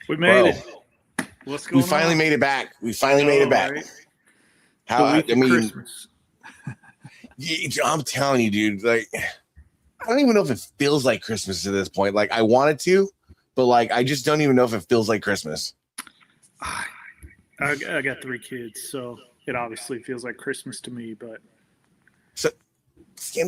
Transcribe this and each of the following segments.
We made Bro, it. What's going we finally on? made it back. We finally made it back. Right? How The week I of mean, Christmas. I'm telling you, dude. Like, I don't even know if it feels like Christmas at this point. Like, I wanted to, but like, I just don't even know if it feels like Christmas. I got 3 kids, so it obviously feels like Christmas to me. But So,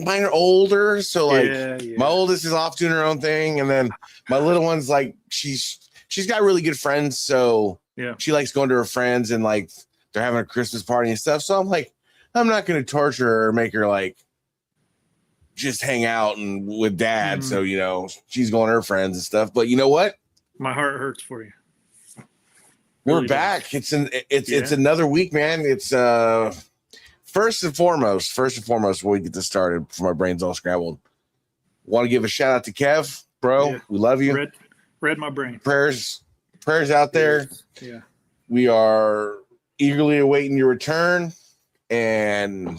mine are older, so like, yeah. my oldest is off doing her own thing, and then my little one's like, she's got really good friends, so Yeah. she likes going to her friends and like they're having a Christmas party and stuff. So I'm like, I'm not going to torture her or make her like just hang out and with dad. So, you know, she's going to her friends and stuff. But you know what? My heart hurts for you. We're Really back. does. It's another week, man. It's first and foremost, before we get this started, before my brain's all scrambled. Want to give a shout out to Kev, bro. Yeah. We love you. Read my brain. Prayers out there. Yeah. We are eagerly awaiting your return, and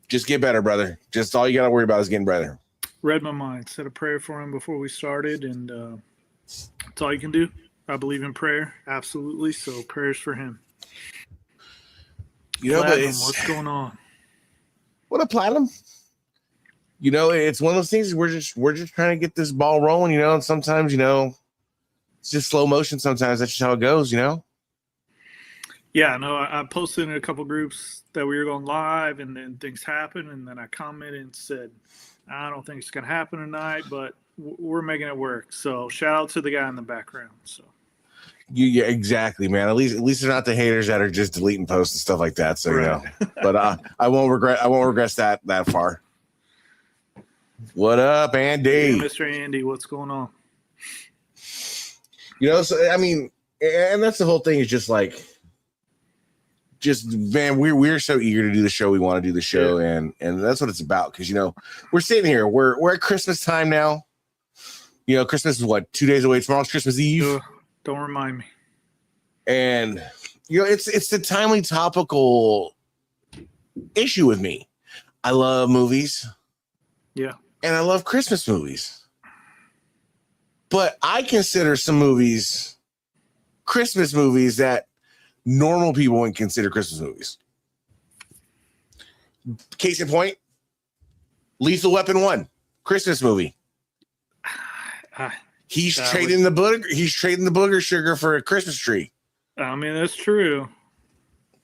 just get better, brother. Just all you got to worry about is getting better. Read my mind. Said a prayer for him before we started, and that's all you can do. I believe in prayer, absolutely. So prayers for him. You know, Platinum, but what's going on? What a platinum. You know, it's one of those things. We're just trying to get this ball rolling. You know, and sometimes, you know, it's just slow motion. Sometimes that's just how it goes. You know. Yeah, no, I posted in a couple groups that we were going live, and then things happened, and then I commented and said, I don't think it's going to happen tonight, but we're making it work. So shout out to the guy in the background. So. Yeah, exactly, man. At least they're not the haters that are just deleting posts and stuff like that. So, right. You know, but I won't regress that far. What up, Andy? Hey, Mr. Andy, what's going on? You know, so I mean, and that's the whole thing. Is just man, we're so eager to do the show. We want to do the show, and that's what it's about. Because you know, we're sitting here. We're at Christmas time now. You know, Christmas is what, 2 days away. Tomorrow's Christmas Eve. Don't remind me. And you know, it's the timely topical issue with me. I love movies. Yeah. And I love Christmas movies. But I consider some movies Christmas movies that normal people wouldn't consider Christmas movies. Case in point, Lethal Weapon 1, Christmas movie. He's trading the booger sugar for a Christmas tree. I mean, that's true.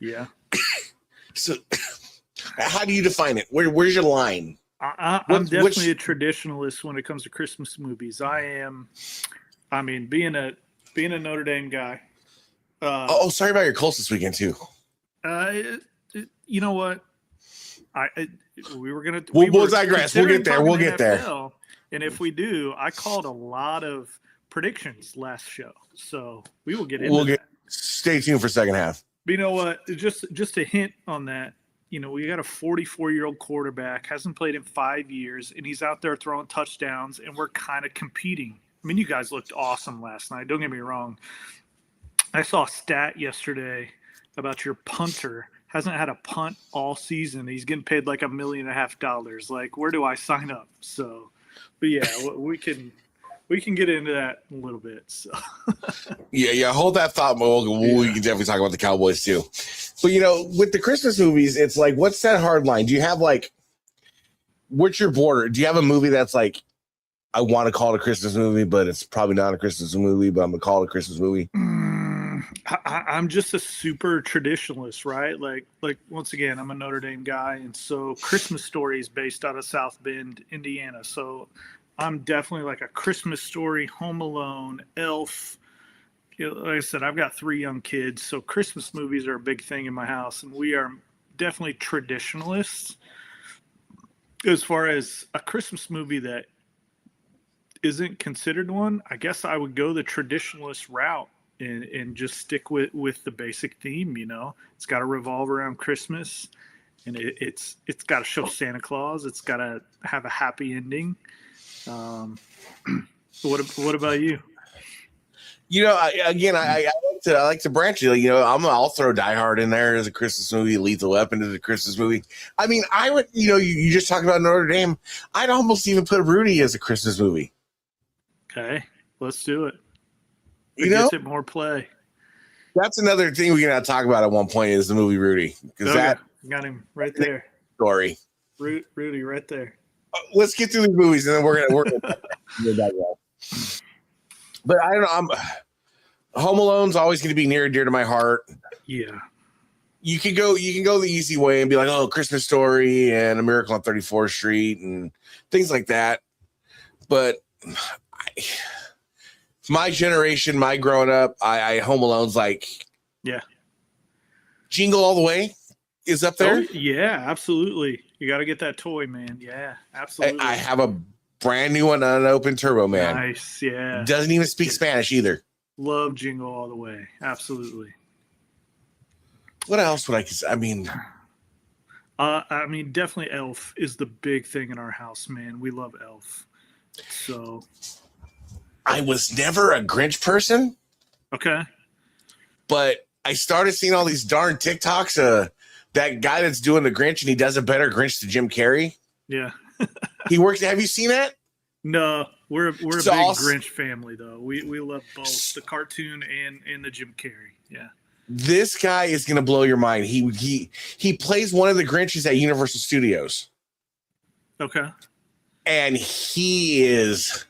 Yeah. So how do you define it? Where's your line? I'm definitely a traditionalist when it comes to Christmas movies. I mean, being a Notre Dame guy. Sorry about your Colts this weekend too. You know what? We'll digress. We'll get there. We'll get there. And if we do, I called a lot of predictions last show, so we will get into that. Stay tuned for second half. But you know what? Just a hint on that. You know, we got a 44-year-old quarterback, hasn't played in 5 years, and he's out there throwing touchdowns, and we're kind of competing. I mean, you guys looked awesome last night. Don't get me wrong. I saw a stat yesterday about your punter. Hasn't had a punt all season. He's getting paid like $1.5 million. Like, where do I sign up? So, but yeah, we can get into that in a little bit. So. Yeah. Hold that thought. We can definitely talk about the Cowboys too. But you know, with the Christmas movies, it's like, what's that hard line? Do you have like, what's your border? Do you have a movie that's like, I want to call it a Christmas movie, but it's probably not a Christmas movie, but I'm gonna call it a Christmas movie? I'm just a super traditionalist, right? Like once again, I'm a Notre Dame guy, and so Christmas Story is based out of South Bend, Indiana. So I'm definitely like a Christmas Story, Home Alone, Elf. You know, like I said, I've got 3 young kids, so Christmas movies are a big thing in my house, and we are definitely traditionalists. As far as a Christmas movie that isn't considered one, I guess I would go the traditionalist route and just stick with the basic theme. You know, it's got to revolve around Christmas, and it's got to show Santa Claus. It's got to have a happy ending. What about you? You know, I like to branch it. You know, I'll throw Die Hard in there as a Christmas movie. Lethal Weapon as a Christmas movie. I mean, I would. You know, you just talked about Notre Dame. I'd almost even put Rudy as a Christmas movie. Okay, let's do it. It gets it more play. That's another thing we gotta talk about at one point is the movie Rudy, because that got him right there. Story. Rudy, right there. Let's get through these movies, and then we're gonna But I don't know. Home Alone's always going to be near and dear to my heart. Yeah. You can go the easy way and be like, oh, Christmas Story and A Miracle on 34th Street and things like that. But my generation, my growing up, I Home Alone's like, Jingle All the Way is up there. Oh, yeah, absolutely. You got to get that toy, man. Yeah, absolutely. I have a brand new one, unopened Turbo Man. Nice, yeah. Doesn't even speak Spanish either. Love Jingle All the Way. Absolutely. What else would I consider? I mean, definitely Elf is the big thing in our house, man. We love Elf. So I was never a Grinch person. Okay. But I started seeing all these darn TikToks. That guy that's doing the Grinch, and he does a better Grinch than Jim Carrey. Yeah. He works. Have you seen that? No, we're a big Grinch family, though. We love both the cartoon and the Jim Carrey. Yeah. This guy is going to blow your mind. He plays one of the Grinches at Universal Studios. Okay. And he is.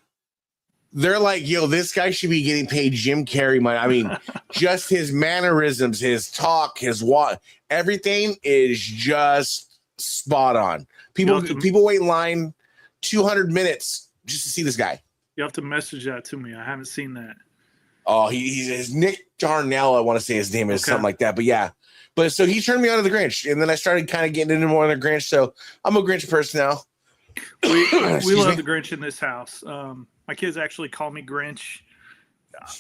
They're like, yo, this guy should be getting paid Jim Carrey money. I mean, just his mannerisms, his talk, his everything is just spot on. People wait in line 200 minutes just to see this guy. You have to message that to me. I haven't seen that. Oh, he's Nick Darnell, I want to say his name is something like that. But yeah. But so he turned me on to the Grinch, and then I started kind of getting into more of the Grinch. So I'm a Grinch person now. We love the Grinch in this house. My kids actually call me Grinch.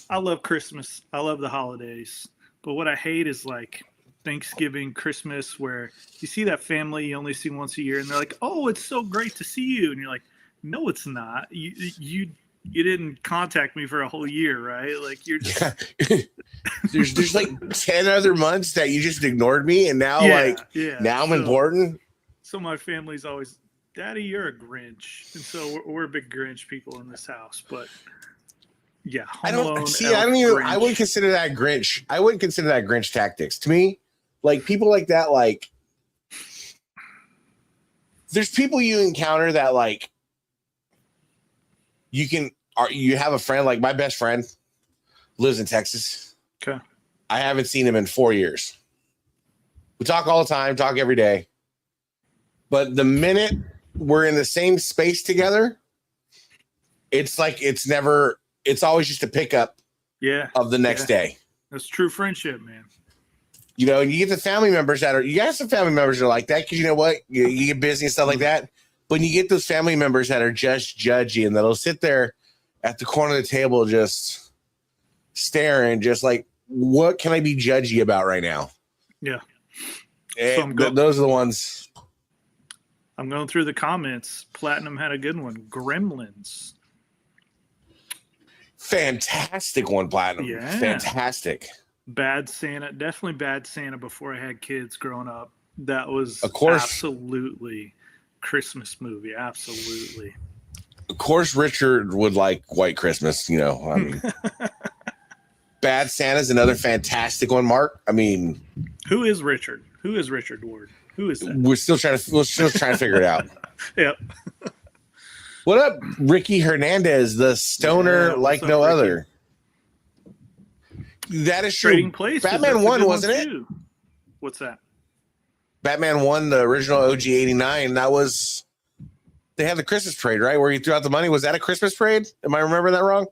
I love Christmas. I love the holidays. But what I hate is like Thanksgiving, Christmas, where you see that family you only see once a year, and they're like, "Oh, it's so great to see you," and you're like, "No, it's not. You didn't contact me for a whole year, right? Like you're just there's like 10 other months that you just ignored me, and now now I'm important." So my family's always, Daddy, you're a Grinch, and so we're big Grinch people in this house. But yeah, I wouldn't consider that Grinch. I wouldn't consider that Grinch tactics to me. Like people like that, like there's people you encounter that like you have a friend, like my best friend lives in Texas. Okay. I haven't seen him in 4 years. We talk all the time, talk every day. But the minute we're in the same space together, it's like it's always just a pickup of the next day. That's true friendship, man. You know, and you get the family members you got some family members that are like that because you know what? You get busy and stuff like that. But you get those family members that are just judgy and that'll sit there at the corner of the table just staring, just like, what can I be judgy about right now? Yeah. Those are the ones. I'm going through the comments. Platinum had a good one. Gremlins. Fantastic one, Platinum. Yeah. Fantastic. Bad Santa. Definitely Bad Santa before I had kids growing up. That was of course absolutely Christmas movie. Absolutely. Of course, Richard would like White Christmas. You know, I mean, Bad Santa's another fantastic one, Mark. I mean, who is Richard? Who is Richard Ward? Who is that? We're still trying to figure it out. Yep. What up, Ricky Hernandez, the stoner like no Ricky? Other? That is true. Trading Places. Batman won, wasn't it? Too. What's that? Batman won the original OG 89. That was, they had the Christmas parade, right? Where he threw out the money. Was that a Christmas parade? Am I remembering that wrong?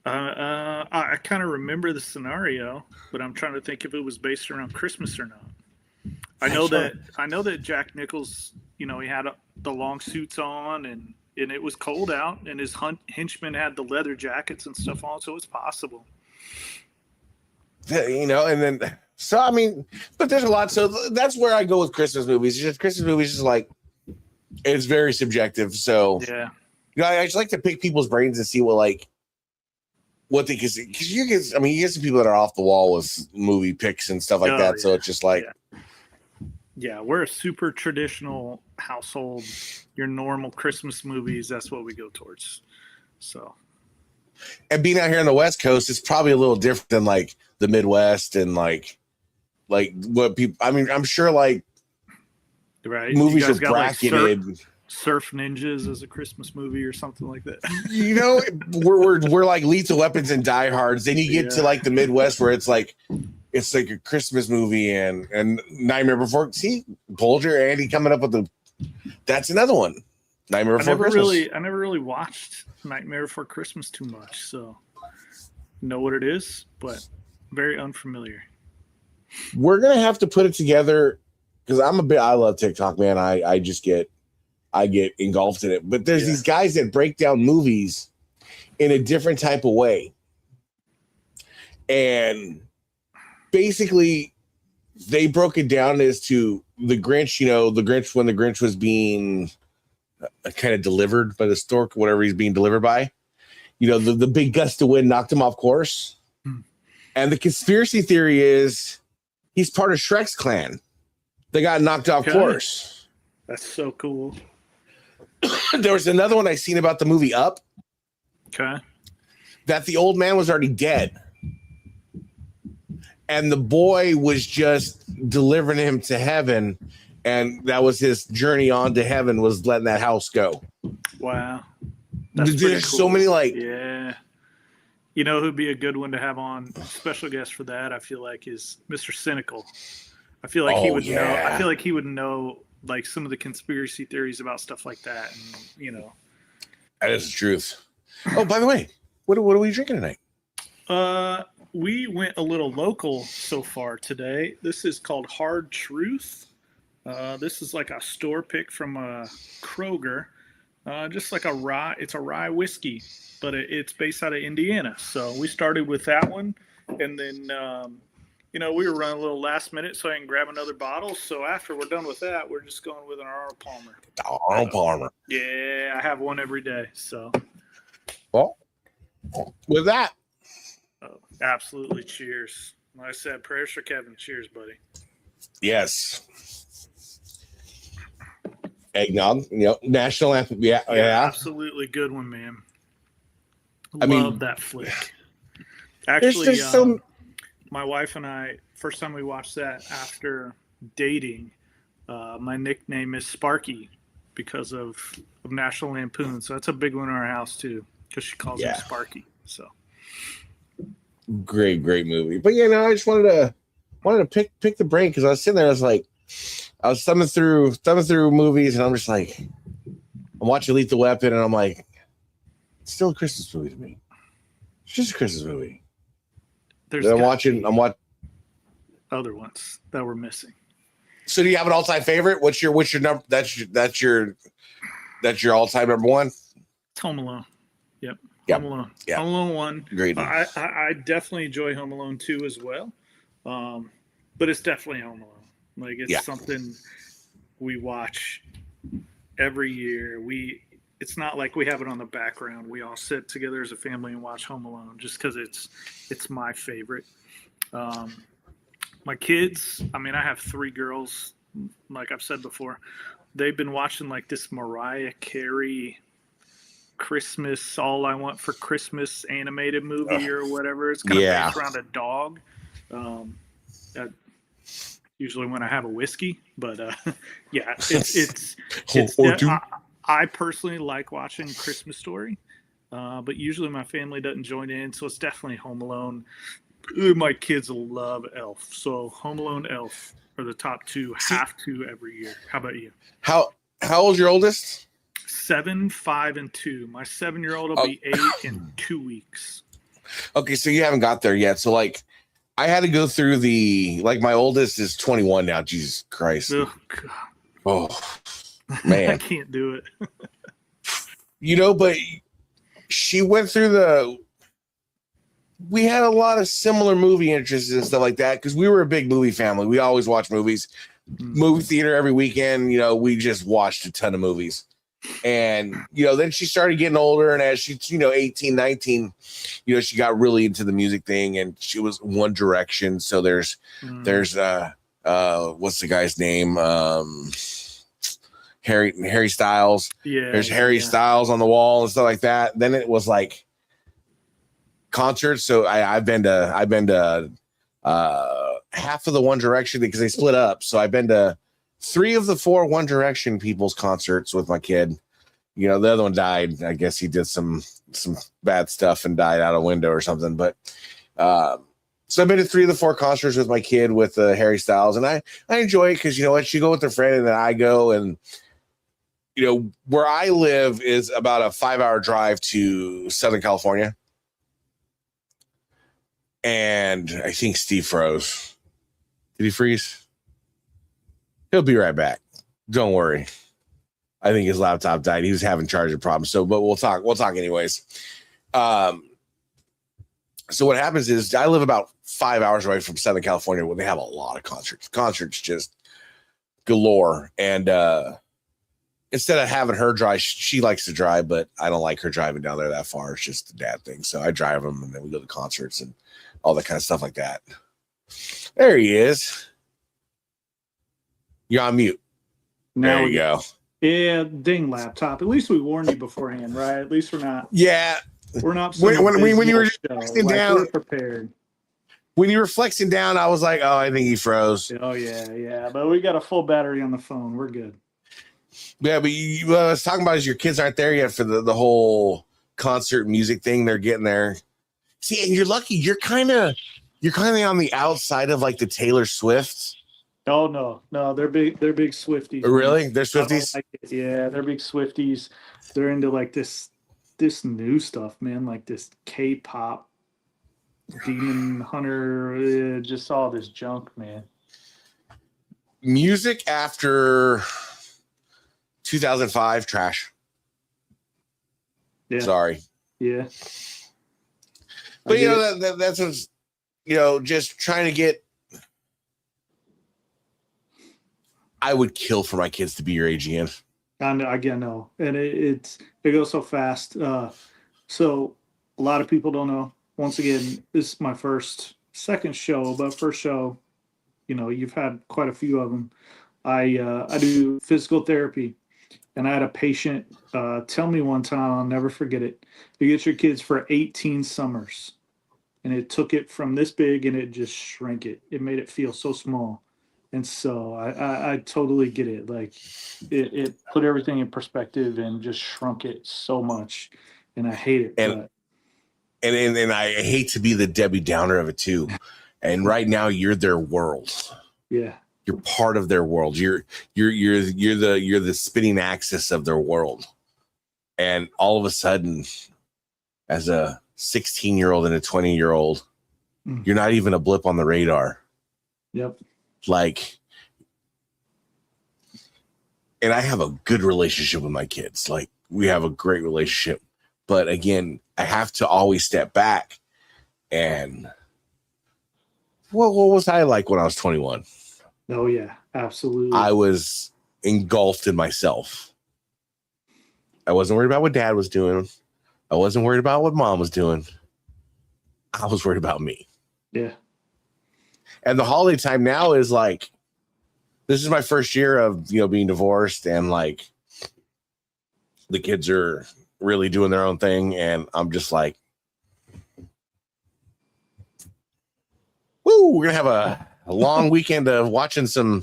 I kind of remember the scenario, but I'm trying to think if it was based around Christmas or not. I know that Jack Nichols, you know, he had the long suits on and it was cold out and his henchmen had the leather jackets and stuff on. So it's possible. You know, and then, so, I mean, but there's a lot. So that's where I go with Christmas movies. Just Christmas movies is like, it's very subjective. So, yeah, you know, I just like to pick people's brains and see what they can see. Because you get some people that are off the wall with movie picks and stuff like that. Yeah. So it's just like, yeah, we're a super traditional household. Your normal Christmas movies, that's what we go towards. So, And being out here on the West Coast is probably a little different than like the Midwest and like what people. I mean, I'm sure like right. movies are got bracketed. Like Surf Ninjas as a Christmas movie or something like that. You know, we're like Lethal Weapons and Die Hards. Then you get to like the Midwest where it's like a Christmas movie and Nightmare Before. See, Bolger, Andy coming up with that's another one. Nightmare Before Christmas. I never really watched Nightmare Before Christmas too much, so know what it is, but very unfamiliar. We're gonna have to put it together because I love TikTok, man. I get engulfed in it. But there's these guys that break down movies in a different type of way. And basically they broke it down as to the Grinch, the Grinch when the Grinch was being kind of delivered by the stork, whatever he's being delivered by. The big gust of wind knocked him off course. And the conspiracy theory is he's part of Shrek's clan. They got knocked off course. That's so cool. There was another one I seen about the movie Up. Okay. That the old man was already dead. And the boy was just delivering him to heaven. And that was his journey on to heaven, was letting that house go. Wow. There's cool. So many Yeah. You know who'd be a good one to have on special guest for that, I feel like, is Mr. Cynical. I feel like he would know. I feel like he would know like some of the conspiracy theories about stuff like that. And, That is the truth. Oh, by the way, what are we drinking tonight? We went a little local so far today. This is called Hard Truth. This is like a store pick from Kroger. Just like a rye. It's a rye whiskey, but it's based out of Indiana. So we started with that one. And then, we were running a little last minute, so I can grab another bottle. So after we're done with that, we're just going with an Arnold Palmer. Arnold Palmer. Yeah, I have one every day. So, well, with that, absolutely. Cheers. Like I said, prayers for Kevin. Cheers, buddy. Yes. Eggnog, national anthem. Yeah, absolutely good one, man. Love that flick. Actually, my wife and I, first time we watched that after dating, my nickname is Sparky because of National Lampoon. So that's a big one in our house too, because she calls him Sparky. So great movie. But I just wanted to pick the brain because I was sitting there. I was thumbing through movies, and I'm just like, I'm watching Lethal Weapon, and I'm like, it's still a Christmas movie to me. It's just a Christmas movie. I'm watching other ones that we're missing. So do you have an all-time favorite? What's your number? That's your all-time number one? It's Home Alone. Yep. Home Alone. Yep. Home Alone 1. Great. I definitely enjoy Home Alone 2 as well. But it's definitely Home Alone. Like it's something we watch every year. It's not like we have it on the background. We all sit together as a family and watch Home Alone just because it's my favorite. My kids, I have 3 girls, like I've said before. They've been watching like this Mariah Carey Christmas, All I Want for Christmas animated movie or whatever. It's kind of based around a dog. Usually when I have a whiskey, but it's I personally like watching Christmas Story, but usually my family doesn't join in, so it's definitely Home Alone. My kids love Elf, so Home Alone, Elf are the top 2. Have to every year. How about you? How old's your oldest? 7, 5, and 2. My 7-year-old will be 8 in 2 weeks. Okay, so you haven't got there yet. So like, I had to go through my oldest is 21 now. Jesus Christ. Oh, God. Oh, man. I can't do it. But she went through we had a lot of similar movie interests and stuff like that because we were a big movie family. We always watch movies. Movie theater every weekend. We just watched a ton of movies. And, then she started getting older. And as she, 18, 19, she got really into the music thing and she was One Direction. So there's what's the guy's name? Harry Styles. Yeah. There's Harry Styles on the wall and stuff like that. Then it was like, concerts. So I've been to half of the One Direction because they split up. So I've been to 3 of the 4 One Direction people's concerts with my kid. You know, the other one died. I guess he did some bad stuff and died out a window or something. But so I've been to 3 of the 4 concerts with my kid with Harry Styles, and I enjoy it because you know what, she go with her friend and then I go, and you know where I live is about a 5-hour drive to Southern California, and I think Steve froze. Did he freeze? He'll be right back. Don't worry. I think his laptop died. He was having charger problems. So, but we'll talk anyways. So what happens is I live about 5 hours away from Southern California where they have a lot of concerts just galore. And instead of having her drive, she likes to drive, but I don't like her driving down there that far. It's just a dad thing. So I drive them and then we go to concerts and all that kind of stuff like that. There he is. You're on mute. Now there you go. Yeah, ding laptop. At least we warned you beforehand, right? At least we're not. Yeah. We're not. When you were flexing down, we're prepared. When you were flexing down, I was like, "Oh, I think he froze." Oh yeah. But we got a full battery on the phone. We're good. Yeah, but what I was talking about is your kids aren't there yet for the whole concert music thing. They're getting there. See, and you're lucky. You're kind of on the outside of like the Taylor Swift. Oh no, they're big Swifties. Really? They're Swifties? Yeah, they're big Swifties. They're into like this new stuff, man, like this K-pop, Demon Hunter, just all this junk, man. Music after 2005, trash. Yeah. Sorry. Yeah. But you know that's what's, you know, just trying to get. I would kill for my kids to be your age again. I know, and it goes so fast. So a lot of people don't know. Once again, this is my second show, but first show, you know, you've had quite a few of them. I do physical therapy, and I had a patient tell me one time, I'll never forget it. You get your kids for 18 summers, and it took it from this big and it just shrank it. It made it feel so small. And so I totally get it. Like it put everything in perspective and just shrunk it so much. And I hate it. And I hate to be the Debbie Downer of it too. And right now you're their world. Yeah. You're part of their world. You're the spinning axis of their world. And all of a sudden, as a 16-year-old and a 20-year-old, you're not even a blip on the radar. Yep. Like, and I have a good relationship with my kids. Like, we have a great relationship. But again, I have to always step back. And what was I like when I was 21? Oh, yeah, absolutely. I was engulfed in myself. I wasn't worried about what dad was doing. I wasn't worried about what mom was doing. I was worried about me. Yeah. And the holiday time now is like, this is my first year of, you know, being divorced, and like the kids are really doing their own thing. And I'm just like, woo, we're going to have a long weekend of watching some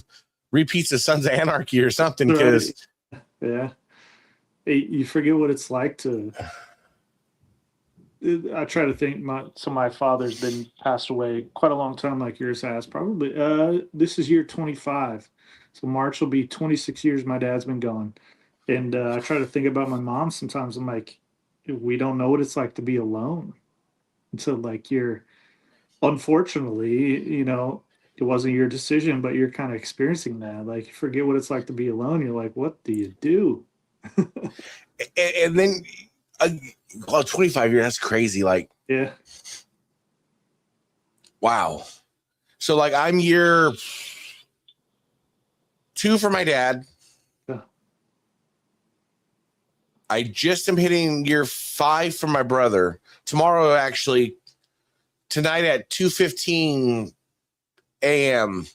repeats of Sons of Anarchy or something. Because yeah, you forget what it's like to. I try to think. My father's been passed away quite a long time, like yours has. Probably. This is year 25, so March will be 26 years. My dad's been gone, and I try to think about my mom. Sometimes I'm like, we don't know what it's like to be alone. And so, like, you're, unfortunately, you know, it wasn't your decision, but you're kind of experiencing that. Like, you forget what it's like to be alone. You're like, what do you do? and then. 25 years, that's crazy. Like, yeah, wow. So like, I'm year 2 for my dad. Yeah. I just am hitting year 5 for my brother tomorrow. Actually, tonight at 2:15 a.m.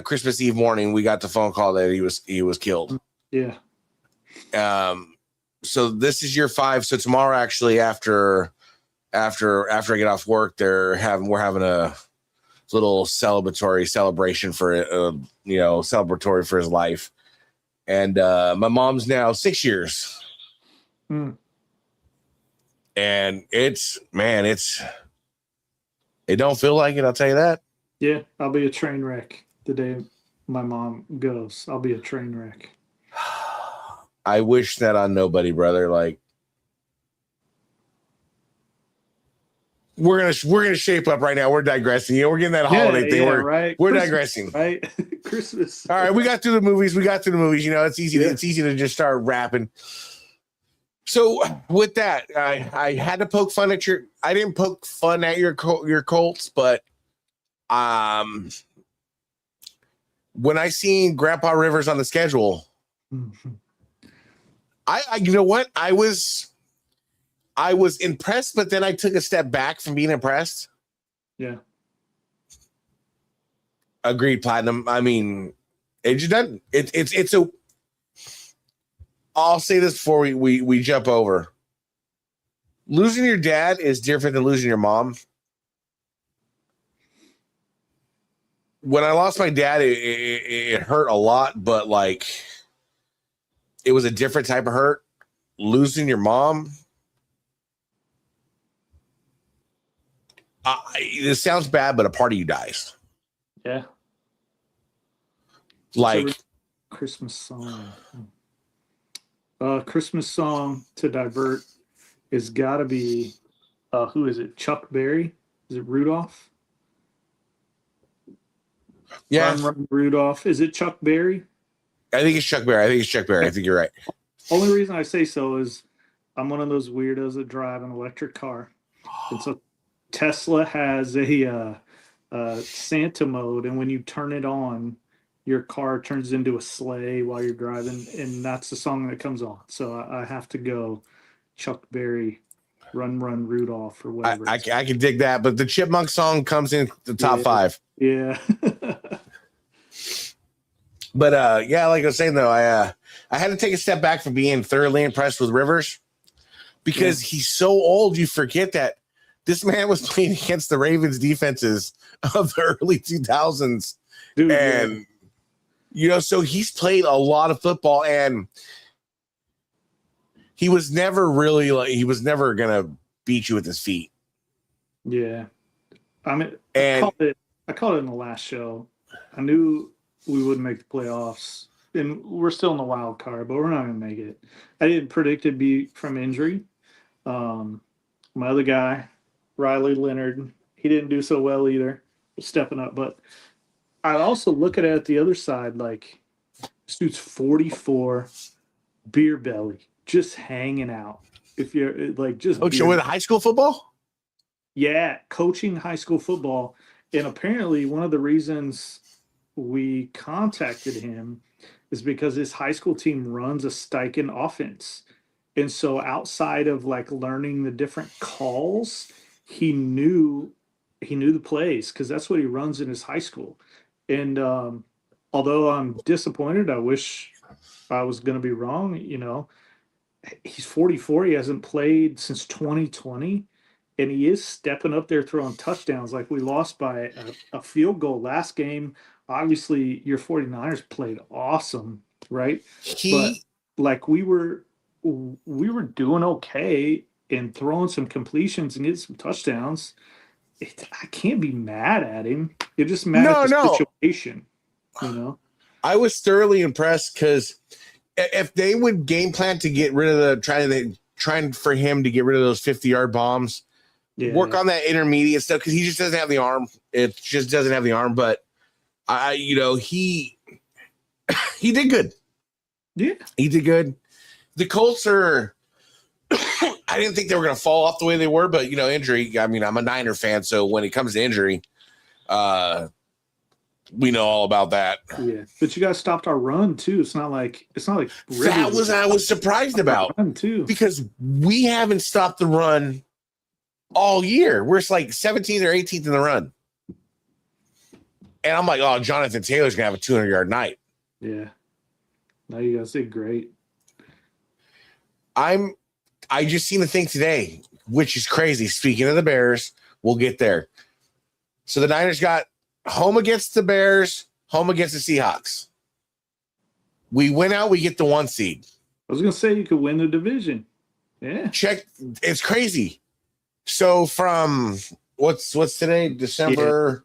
Christmas Eve morning, we got the phone call that he was killed. Yeah. So this is year 5. So tomorrow, actually, after after I get off work, we're having a little celebration for celebratory for his life. And my mom's now 6 years. Mm. And it don't feel like it, I'll tell you that. Yeah, I'll be a train wreck the day my mom goes. I'll be a train wreck. I wish that on nobody, brother. Like, we're gonna shape up right now. We're digressing. We're getting that holiday thing. Right. We're Christmas, digressing. Right. Christmas. All right, we got through the movies. It's easy. Yeah. It's easy to just start rapping. So with that, I had to poke fun at I didn't poke fun at your Colts, but when I seen Grandpa Rivers on the schedule, I you know what? I was impressed, but then I took a step back from being impressed. Yeah. Agreed, Platinum. I mean, it just doesn't. It's a. I'll say this before we jump over. Losing your dad is different than losing your mom. When I lost my dad, it hurt a lot, but like, it was a different type of hurt. Losing your mom. This sounds bad, but a part of you dies. Yeah. Like Christmas song. Christmas song to divert is got to be, who is it? Chuck Berry? Is it Rudolph? Yeah. Run, Rudolph. Is it Chuck Berry? I think it's Chuck Berry. I think you're right. Only reason I say so is I'm one of those weirdos that drive an electric car. And so Tesla has a Santa mode, and when you turn it on, your car turns into a sleigh while you're driving, and that's the song that comes on. So I have to go Chuck Berry, Run Run Rudolph, or whatever. I can dig that, but the Chipmunk song comes in the top 5. Yeah. But yeah, like I was saying though, I had to take a step back from being thoroughly impressed with Rivers because he's so old. You forget that this man was playing against the Ravens defenses of the early 2000s. Dude, and so he's played a lot of football, and he was never gonna beat you with his feet. Yeah. I mean, I called it in the last show. I knew we wouldn't make the playoffs, and we're still in the wild card, but we're not going to make it. I didn't predict it'd be from injury. My other guy, Riley Leonard, he didn't do so well either, stepping up. But I also look at it at the other side, like, this dude's 44, beer belly, just hanging out. If you're like just coaching with high school football? Yeah, coaching high school football. And apparently one of the reasons we contacted him is because his high school team runs a Steichen offense. And so outside of like learning the different calls, he knew the plays because that's what he runs in his high school. And although I'm disappointed, I wish I was going to be wrong. He's 44. He hasn't played since 2020. And he is stepping up there throwing touchdowns. Like, we lost by a field goal last game. Obviously, your 49ers played awesome, right? But like, we were doing okay and throwing some completions and getting some touchdowns. I can't be mad at him. It just mad at the situation, I was thoroughly impressed because if they would game plan to get rid of trying for him to get rid of those 50-yard bombs. Yeah. Work on that intermediate stuff because he just doesn't have the arm. It just doesn't have the arm. But he did good. Yeah, he did good. The Colts are. I didn't think they were going to fall off the way they were, but injury. I mean, I'm a Niner fan, so when it comes to injury, we know all about that. Yeah, but you guys stopped our run too. It's not like that was I was surprised about run too because we haven't stopped the run all year. We're like 17th or 18th in the run. And I'm like, oh, Jonathan Taylor's going to have a 200-yard night. Yeah. Now you guys did great. I just seen the thing today. which is crazy. Speaking of the Bears, we'll get there. So the Niners got home against the Bears, home against the Seahawks. We win out, we get the 1 seed. I was going to say you could win the division. Yeah. Check. It's crazy. So from what's today? December.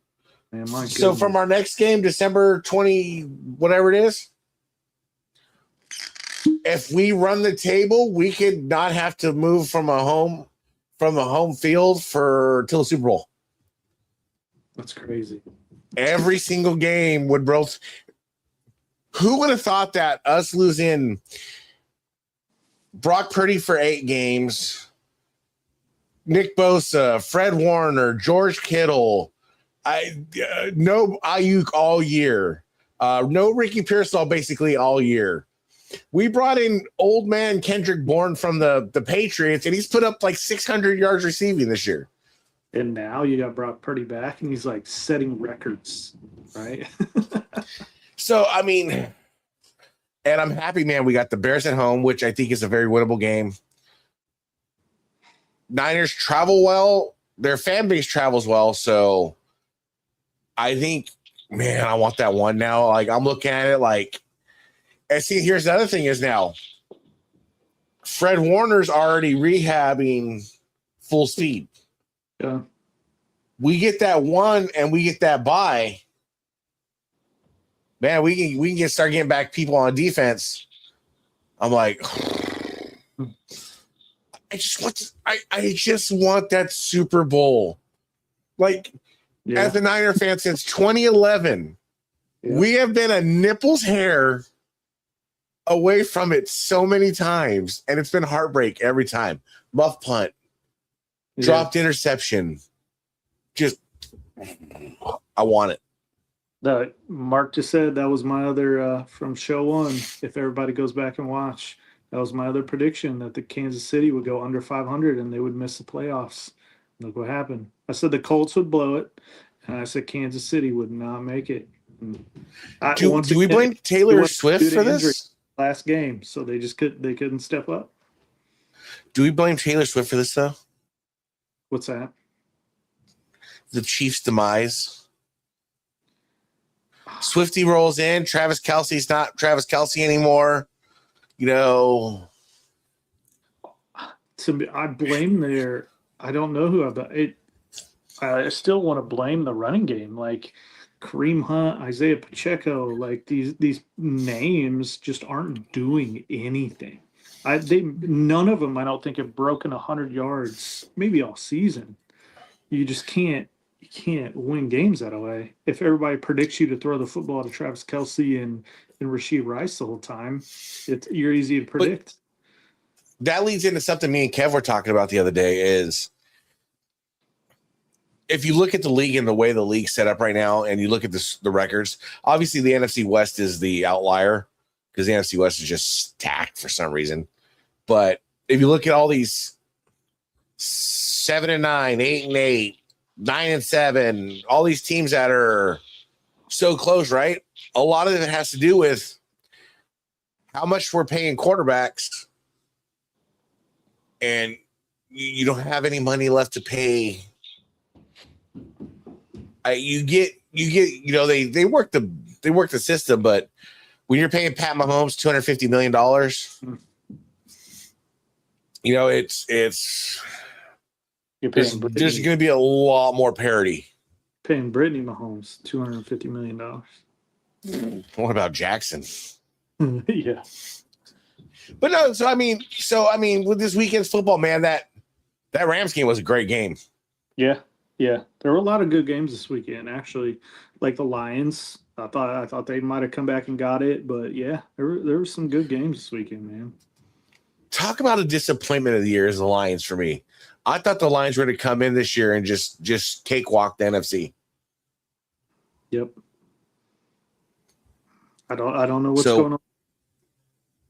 Yeah. Man, so from our next game, December 20, whatever it is, if we run the table, we could not have to move from the home field till the Super Bowl. That's crazy. Every single game would both. Who would have thought that us losing Brock Purdy for 8 games, Nick Bosa, Fred Warner, George Kittle, no Ayuk all year, no Ricky Pearsall basically all year. We brought in old man Kendrick Bourne from the Patriots, and he's put up like 600 yards receiving this year. And now you got Brock Purdy back, and he's like setting records, right? So, I mean, and I'm happy, man, we got the Bears at home, which I think is a very winnable game. Niners travel well. Their fan base travels well. So I think, man, I want that one now. Like, I'm looking at it like, and see, here's the other thing is now Fred Warner's already rehabbing full speed. Yeah. We get that one and we get that bye. Man, we can start getting back people on defense. I'm like, I just want that Super Bowl. Like, as a Niner fan since 2011, we have been a nipple's hair away from it so many times, and it's been heartbreak every time. Muff punt, dropped interception. Just, I want it. Mark just said that was my other from show one. If everybody goes back and watch, that was my other prediction that the Kansas City would go under 500 and they would miss the playoffs. Look what happened. I said the Colts would blow it, and I said Kansas City would not make it. Do we blame Taylor Swift for this? Last game, so they couldn't step up. Do we blame Taylor Swift for this though? What's that? The Chiefs' demise. Swifty rolls in. Travis Kelce's not Travis Kelce anymore. You know, I blame their. I don't know who I still want to blame the running game, like Kareem Hunt, Isaiah Pacheco. Like these names just aren't doing anything. None of them, I don't think, have broken 100 yards, maybe all season. You just can't. You can't win games that way. If everybody predicts you to throw the football to Travis Kelce and Rashee Rice the whole time, you're easy to predict. But that leads into something me and Kev were talking about the other day is if you look at the league and the way the league's set up right now and you look at the records, obviously the NFC West is the outlier because the NFC West is just stacked for some reason. But if you look at all these 7-9, 8-8, 9-7, all these teams that are so close, right? A lot of it has to do with how much we're paying quarterbacks, and you don't have any money left to pay. You get, you know, they work the system, but when you're paying Pat Mahomes $250 million, you know, it's. There's going to be a lot more parity. Paying Brittany Mahomes $250 million. What about Jackson? Yeah. But no, so I mean, with this weekend's football, man, that Rams game was a great game. Yeah. There were a lot of good games this weekend, actually. Like the Lions. I thought they might have come back and got it, but yeah, there were some good games this weekend, man. Talk about a disappointment of the year is the Lions for me. I thought the Lions were going to come in this year and just cakewalk the NFC. Yep. I don't know what's going on.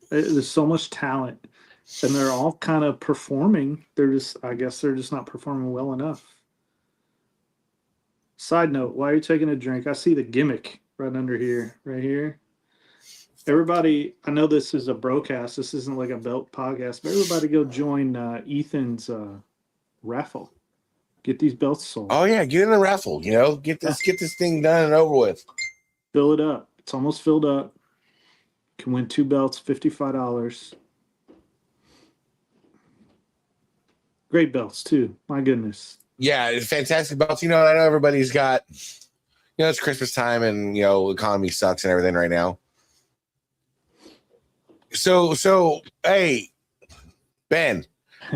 There's so much talent, and they're all kind of performing. I guess they're just not performing well enough. Side note, while you're taking a drink, I see the gimmick right under here, right here. Everybody, I know this is a BroCast. This isn't like a belt podcast, but everybody go join Ethan's raffle. Get these belts sold. Oh yeah, get in the raffle. Get this thing done and over with. Fill it up. It's almost filled up. Can win 2 belts, $55. Great belts too. My goodness. Yeah, it's fantastic belts. I know everybody's got. It's Christmas time and economy sucks and everything right now. So hey, Ben,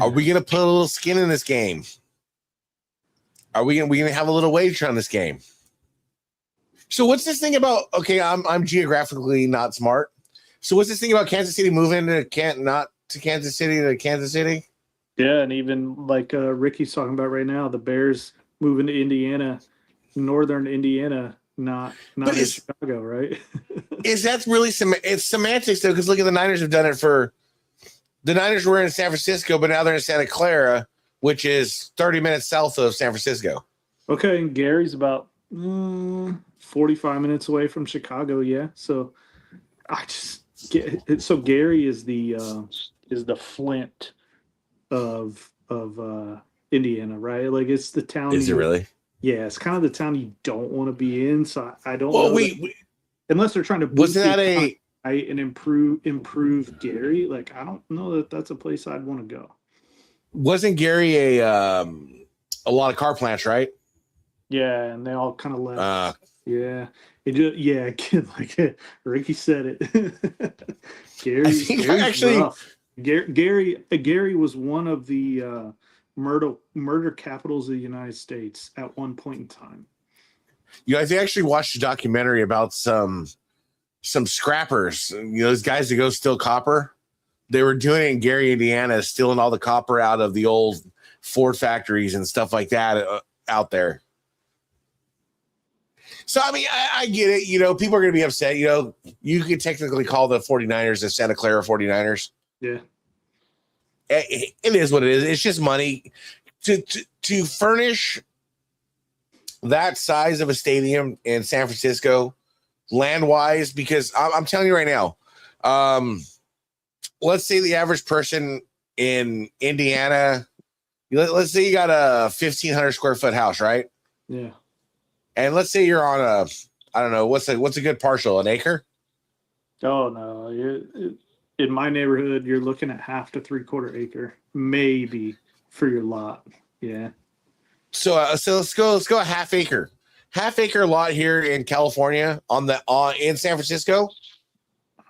are we gonna put a little skin in this game? Are we gonna have a little wager on this game? So what's this thing about? Okay, I'm geographically not smart. So what's this thing about Kansas City moving to Kansas City? Yeah, and even like Ricky's talking about right now, the Bears moving to Indiana, northern Indiana, not in Chicago, right? Is that really it's semantics though? Because look at the Niners have done it for. The Niners were in San Francisco, but now they're in Santa Clara, which is 30 minutes south of San Francisco. Okay, and Gary's about 45 minutes away from Chicago. Yeah, so I just get it. So Gary is the Flint of Indiana, right? Like it's the town. Is it really? Yeah, it's kind of the town you don't want to be in. So I don't. Well, know unless they're trying to boost and improve Gary. Like I don't know that that's a place I'd want to go. Wasn't Gary a lot of car plants, right? Yeah, and they all kind of left. Yeah. Like Ricky said it. Gary was one of the murder capitals of the United States at one point in time. I actually watched a documentary about some scrappers. Those guys that go steal copper. They were doing it in Gary, Indiana, stealing all the copper out of the old Ford factories and stuff like that out there. So, I mean, I get it. People are going to be upset. You could technically call the 49ers the Santa Clara 49ers. Yeah. It is what it is. It's just money. To furnish that size of a stadium in San Francisco, land-wise, because I'm telling you right now, let's say the average person in Indiana, let's say you got a 1,500 square foot house, right? Yeah. And let's say you're on I don't know, what's a good parcel, an acre? Oh, no. In my neighborhood, you're looking at half to 3/4 acre, maybe, for your lot. Yeah. So let's go a half acre lot here in California in San Francisco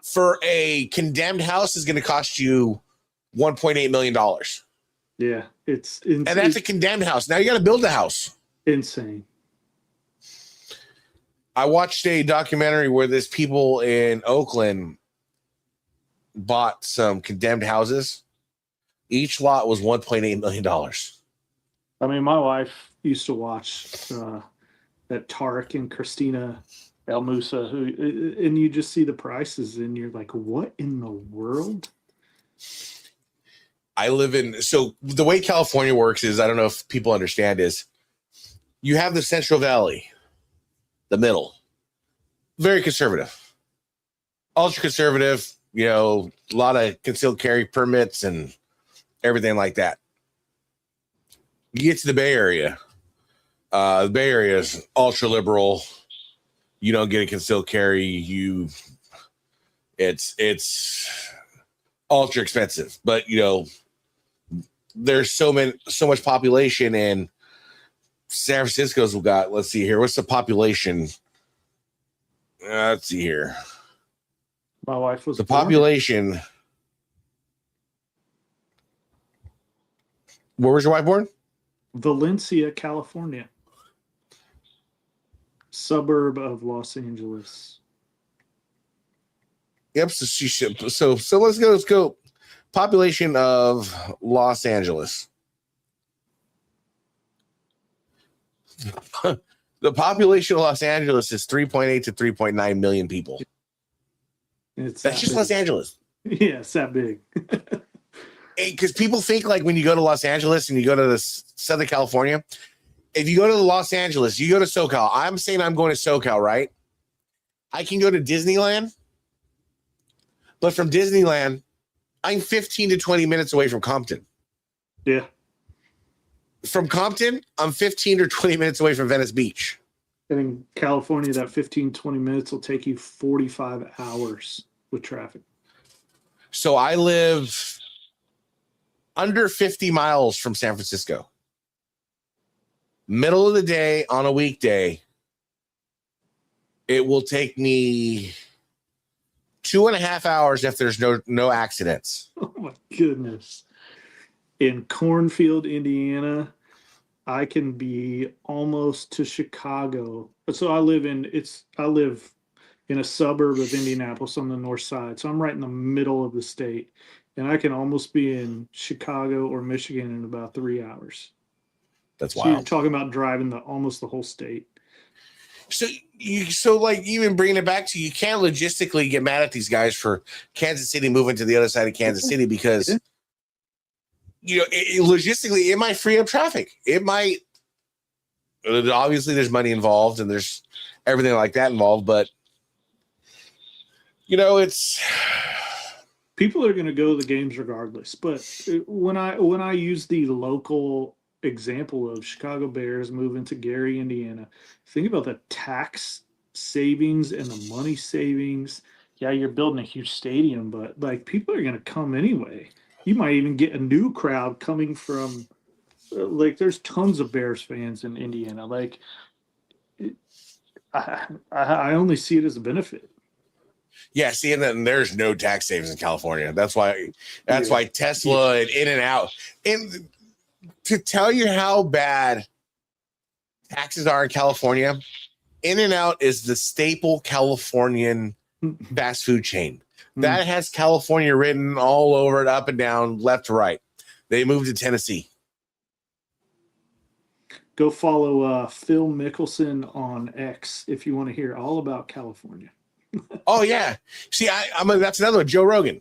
for a condemned house is going to cost you $1.8 million. Yeah, and that's a condemned house. Now you got to build a house. Insane. I watched a documentary where there's people in Oakland bought some condemned houses. Each lot was $1.8 million. I mean, my wife used to watch that Tarek and Christina El Musa, and you just see the prices, and you're like, "What in the world?" So the way California works is, I don't know if people understand, is you have the Central Valley, the middle, very conservative, ultra conservative. A lot of concealed carry permits and everything like that. You get to the Bay Area. The Bay Area is ultra liberal. You don't get a concealed carry. It's ultra expensive. But there's so much population, and San Francisco's got. Let's see here. What's the population? Let's see here. My wife was the population. Where was your wife born? Valencia, California, suburb of Los Angeles. Yep. So let's go. Population of Los Angeles. The population of Los Angeles is 3.8 to 3.9 million people. That's just big. Los Angeles. Yeah, it's that big. Because people think like when you go to Los Angeles and you go to the Southern California, if you go to Los Angeles, you go to SoCal. I'm saying I'm going to SoCal, right? I can go to Disneyland, but from Disneyland, I'm 15 to 20 minutes away from Compton. Yeah. From Compton, I'm 15 or 20 minutes away from Venice Beach. And in California, that 15, 20 minutes will take you 45 hours with traffic. So I live under 50 miles from San Francisco. Middle of the day on a weekday, it will take me 2.5 hours if there's no accidents. Oh my goodness. In Cornfield, Indiana, I can be almost to Chicago. So I live in a suburb of Indianapolis on the north side. So I'm right in the middle of the state. And I can almost be in Chicago or Michigan in about 3 hours. That's So you're wild. talking about driving almost the whole state. So like even bringing it back to you can't logistically get mad at these guys for Kansas City moving to the other side of Kansas City because logistically it might free up traffic. It might. Obviously, there's money involved and there's everything like that involved, but it's people are going to go to the games regardless. But when I use the local example of Chicago Bears moving to Gary, Indiana, think about the tax savings and the money savings. Yeah, you're building a huge stadium, but like people are going to come anyway. You might even get a new crowd coming from like there's tons of Bears fans in Indiana. Like I only see it as a benefit. Yeah, see, and then there's no tax savings in California. That's why Tesla and In-N-Out. And to tell you how bad taxes are in California, In-N-Out is the staple Californian fast food chain. That has California written all over it, up and down, left to right. They moved to Tennessee. Go follow Phil Mickelson on X if you want to hear all about California. Oh yeah, see, that's another one. Joe Rogan.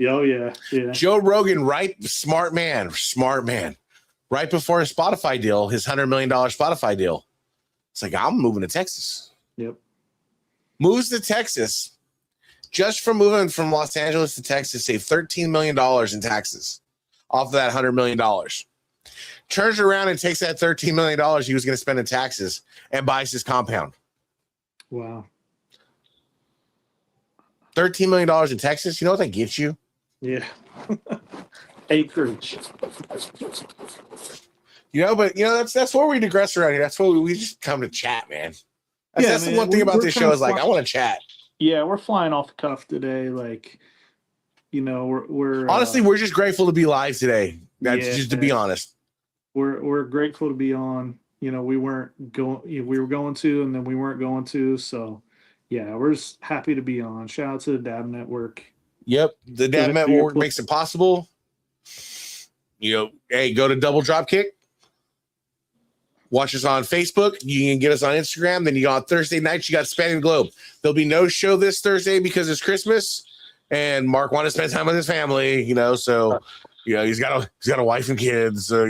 Oh yeah. Joe Rogan, right? Smart man. Right before his Spotify deal, his $100 million Spotify deal, it's like I'm moving to Texas. Yep. Moves to Texas, just from moving from Los Angeles to Texas, saved $13 million in taxes off of that $100 million. Turns around and takes that $13 million he was going to spend in taxes and buys his compound. Wow. $13 million in Texas. You know what that gets you? Yeah. Acreage. But that's where we digress around here. That's where we just come to chat, man. That's the one thing about this show is like I want to chat. Yeah, we're flying off the cuff today. Like, we're honestly we're just grateful to be live today. That's just to be honest. We're grateful to be on. We weren't going. We were going to, and then we weren't going to. So, yeah, we're just happy to be on. Shout out to the Dab Network. Yep, the Dab Network makes it possible. Hey, go to Double Dropkick. Watch us on Facebook. You can get us on Instagram. Then you got Thursday nights. You got Spanning the Globe. There'll be no show this Thursday because it's Christmas, and Mark wanted to spend time with his family. So he's got a wife and kids. So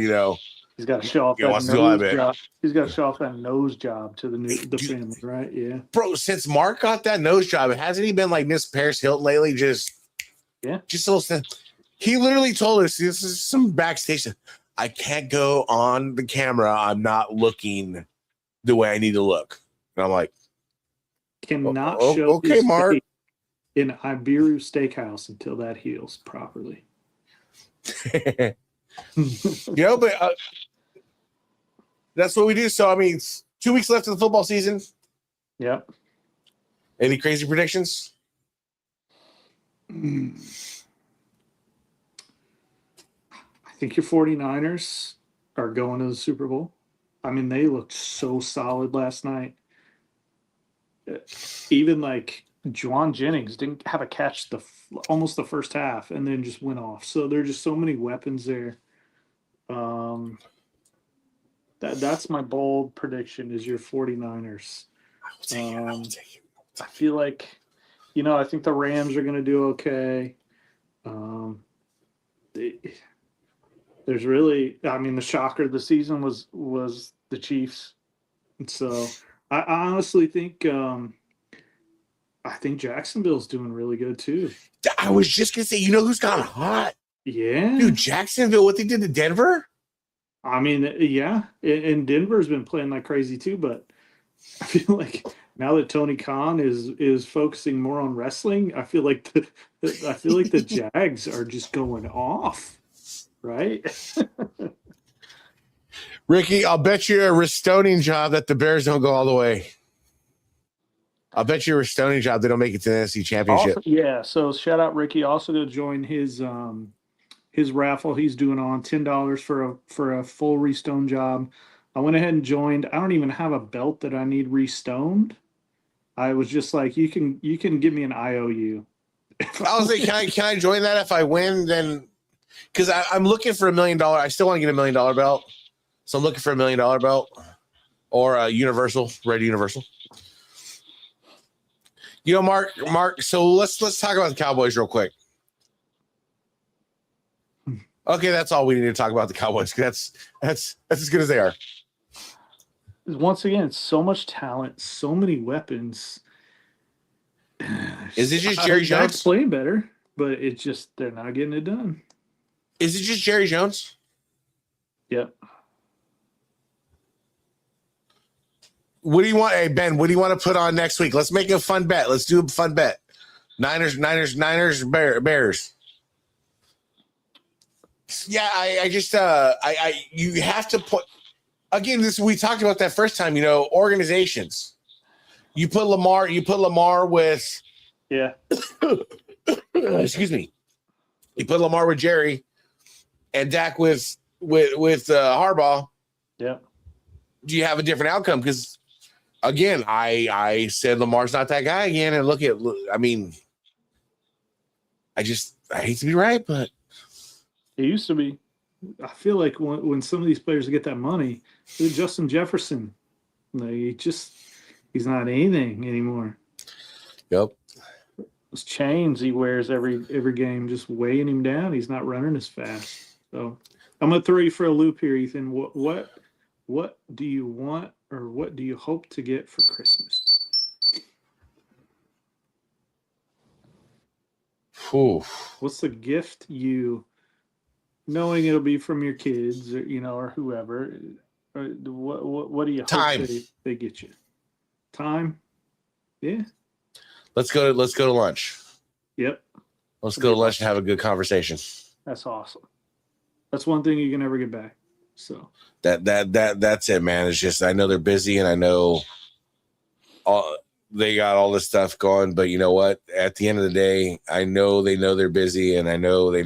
he's got to show off that nose job. He's got to show off that nose job to the family, right? Yeah, bro. Since Mark got that nose job, hasn't he been like Miss Paris Hilton lately? Just a little. He literally told us this is some backstage. I can't go on the camera. I'm not looking the way I need to look. And I'm like, cannot show okay, Mark, in Ibiru Steakhouse until that heals properly. But that's what we do. So, it's 2 weeks left of the football season. Yep. Any crazy predictions? I think your 49ers are going to the Super Bowl. They looked so solid last night. Even like Juwan Jennings didn't have a catch almost the first half and then just went off. So there are just so many weapons there. That's my bold prediction is your 49ers. I feel like, I think the Rams are going to do okay. There's really, the shocker of the season was the Chiefs. And so I honestly think, I think Jacksonville's doing really good too. I was just going to say, who's gotten hot? Yeah. Dude, Jacksonville, what they did to Denver? I mean, yeah, and Denver's been playing like crazy too. But I feel like now that Tony Khan is focusing more on wrestling, I feel like the Jags are just going off, right? Ricky, I'll bet you a restoning job that the Bears don't go all the way. I'll bet you a restoning job they don't make it to the NFC Championship. Also, yeah. So shout out Ricky. Also to join his raffle he's doing on $10 for a full restone job. I went ahead and joined. I don't even have a belt that I need restoned. I was just like, you can give me an IOU. I was like, can I join that if I win? Then because I'm looking for $1 million. I still want to get $1 million belt, so I'm looking for $1 million belt or a Universal, Red Universal. You know, Mark. So let's talk about the Cowboys real quick. Okay, that's all we need to talk about the Cowboys. That's as good as they are. Once again, so much talent, so many weapons. Is it just Jerry Dak's Jones? playing better, but it's just they're not getting it done. Is it just Jerry Jones? Yep. What do you want? Hey, Ben, what do you want to put on next week? Let's make a fun bet. Let's do a fun bet. Niners, Bears. Yeah, I just you have to put again, this we talked about that first time, organizations. You put Lamar with Yeah. excuse me. You put Lamar with Jerry and Dak with Harbaugh. Yeah. Do you have a different outcome? Because again, I said Lamar's not that guy again, and I hate to be right, but It used to be. I feel like when some of these players get that money, Justin Jefferson, he's not anything anymore. Yep. Those chains he wears every game just weighing him down. He's not running as fast. So I'm gonna throw you for a loop here, Ethan. What do you want or what do you hope to get for Christmas? Ooh. What's the gift you, knowing it'll be from your kids or whoever? Or what do you Time. hope they get you? Time. Yeah. Let's go to lunch. Yep. Let's go to lunch and have a good conversation. That's awesome. That's one thing you can never get back. So that's it, man. It's just I know they're busy and I know they got all this stuff going, but you know what? At the end of the day, I know they're busy and I know they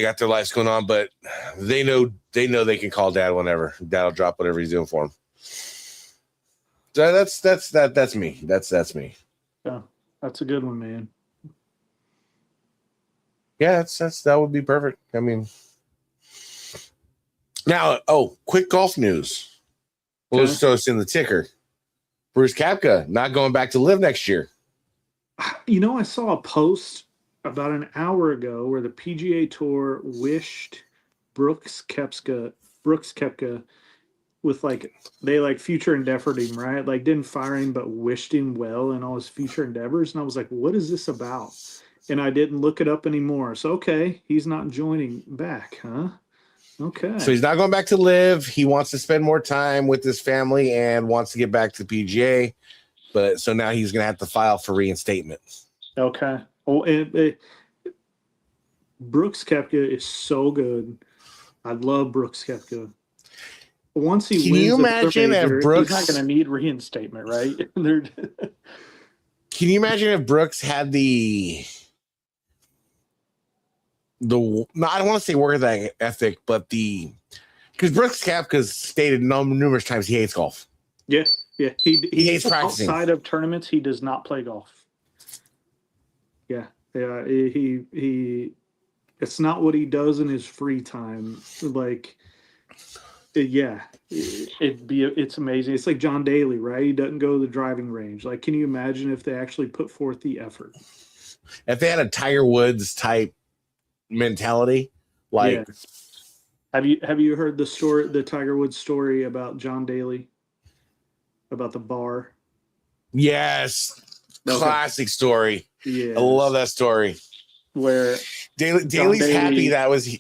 got their lives going on, but they know they can call Dad whenever. Dad'll drop whatever he's doing for them. So that's me. That's me. yeah, that's a good one, man. Yeah, that would be perfect. I mean, now, quick golf news. We'll just throw this in the ticker. Bruce Koepka not going back to live next year. I saw a post about an hour ago where the PGA Tour wished Brooks Koepka with they future endeavored him, right? Like didn't fire him, but wished him well in all his future endeavors. And I was like, what is this about? And I didn't look it up anymore. So, okay, he's not joining back, huh? Okay. So he's not going back to live. He wants to spend more time with his family and wants to get back to the PGA. But so now he's going to have to file for reinstatement. Okay. Oh, Brooks Koepka is so good. I love Brooks Koepka. Once he Can wins, you imagine if Brooks? He's not going to need reinstatement, right? Can you imagine if Brooks had the I don't want to say work ethic, but because Brooks Koepka's stated numerous times he hates golf. Yeah. He hates practicing. Outside of tournaments, he does not play golf. Yeah. He it's not what he does in his free time. It's amazing. It's like John Daly, right? He doesn't go to the driving range. Like, can you imagine if they actually put forth the effort? If they had a Tiger Woods type mentality, like have you heard the Tiger Woods story about John Daly, about the bar? Yes. Okay. Classic story. Yeah, I love that story. Where Daly's happy that was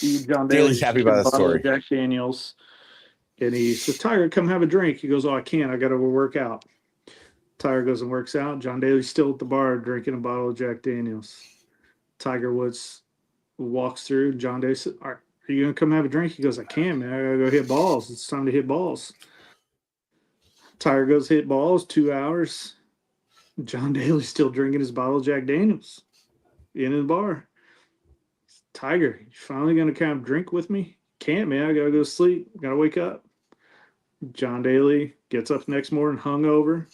John Daly's Daly's happy drinking about a that bottle of story. Jack Daniels, and he says, "Tiger, come have a drink." He goes, "Oh, I can't. I got to work out." Tiger goes and works out. John Daly's still at the bar drinking a bottle of Jack Daniels. Tiger Woods walks through. John Daly says, "Are you gonna come have a drink?" He goes, "I can't, man. I gotta go hit balls. It's time to hit balls." Tiger goes hit balls. 2 hours. John Daly's still drinking his bottle of Jack Daniels in the bar. Tiger, you finally gonna come drink with me? Can't, man. I gotta go to sleep. Gotta wake up. John Daly gets up next morning, hungover,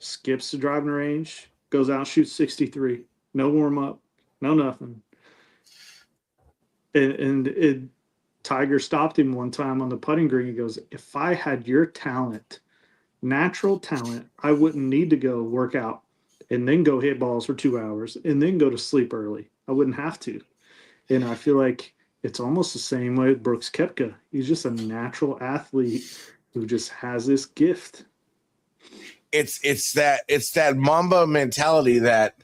skips the driving range, goes out and shoots 63. No warm up, no nothing. And Tiger stopped him one time on the putting green. He goes, "If I had your talent, natural talent, I wouldn't need to go work out and then go hit balls for 2 hours and then go to sleep early. I wouldn't have to." And I feel like it's almost the same way with Brooks Koepka. He's just a natural athlete who just has this gift. It's that Mamba mentality that's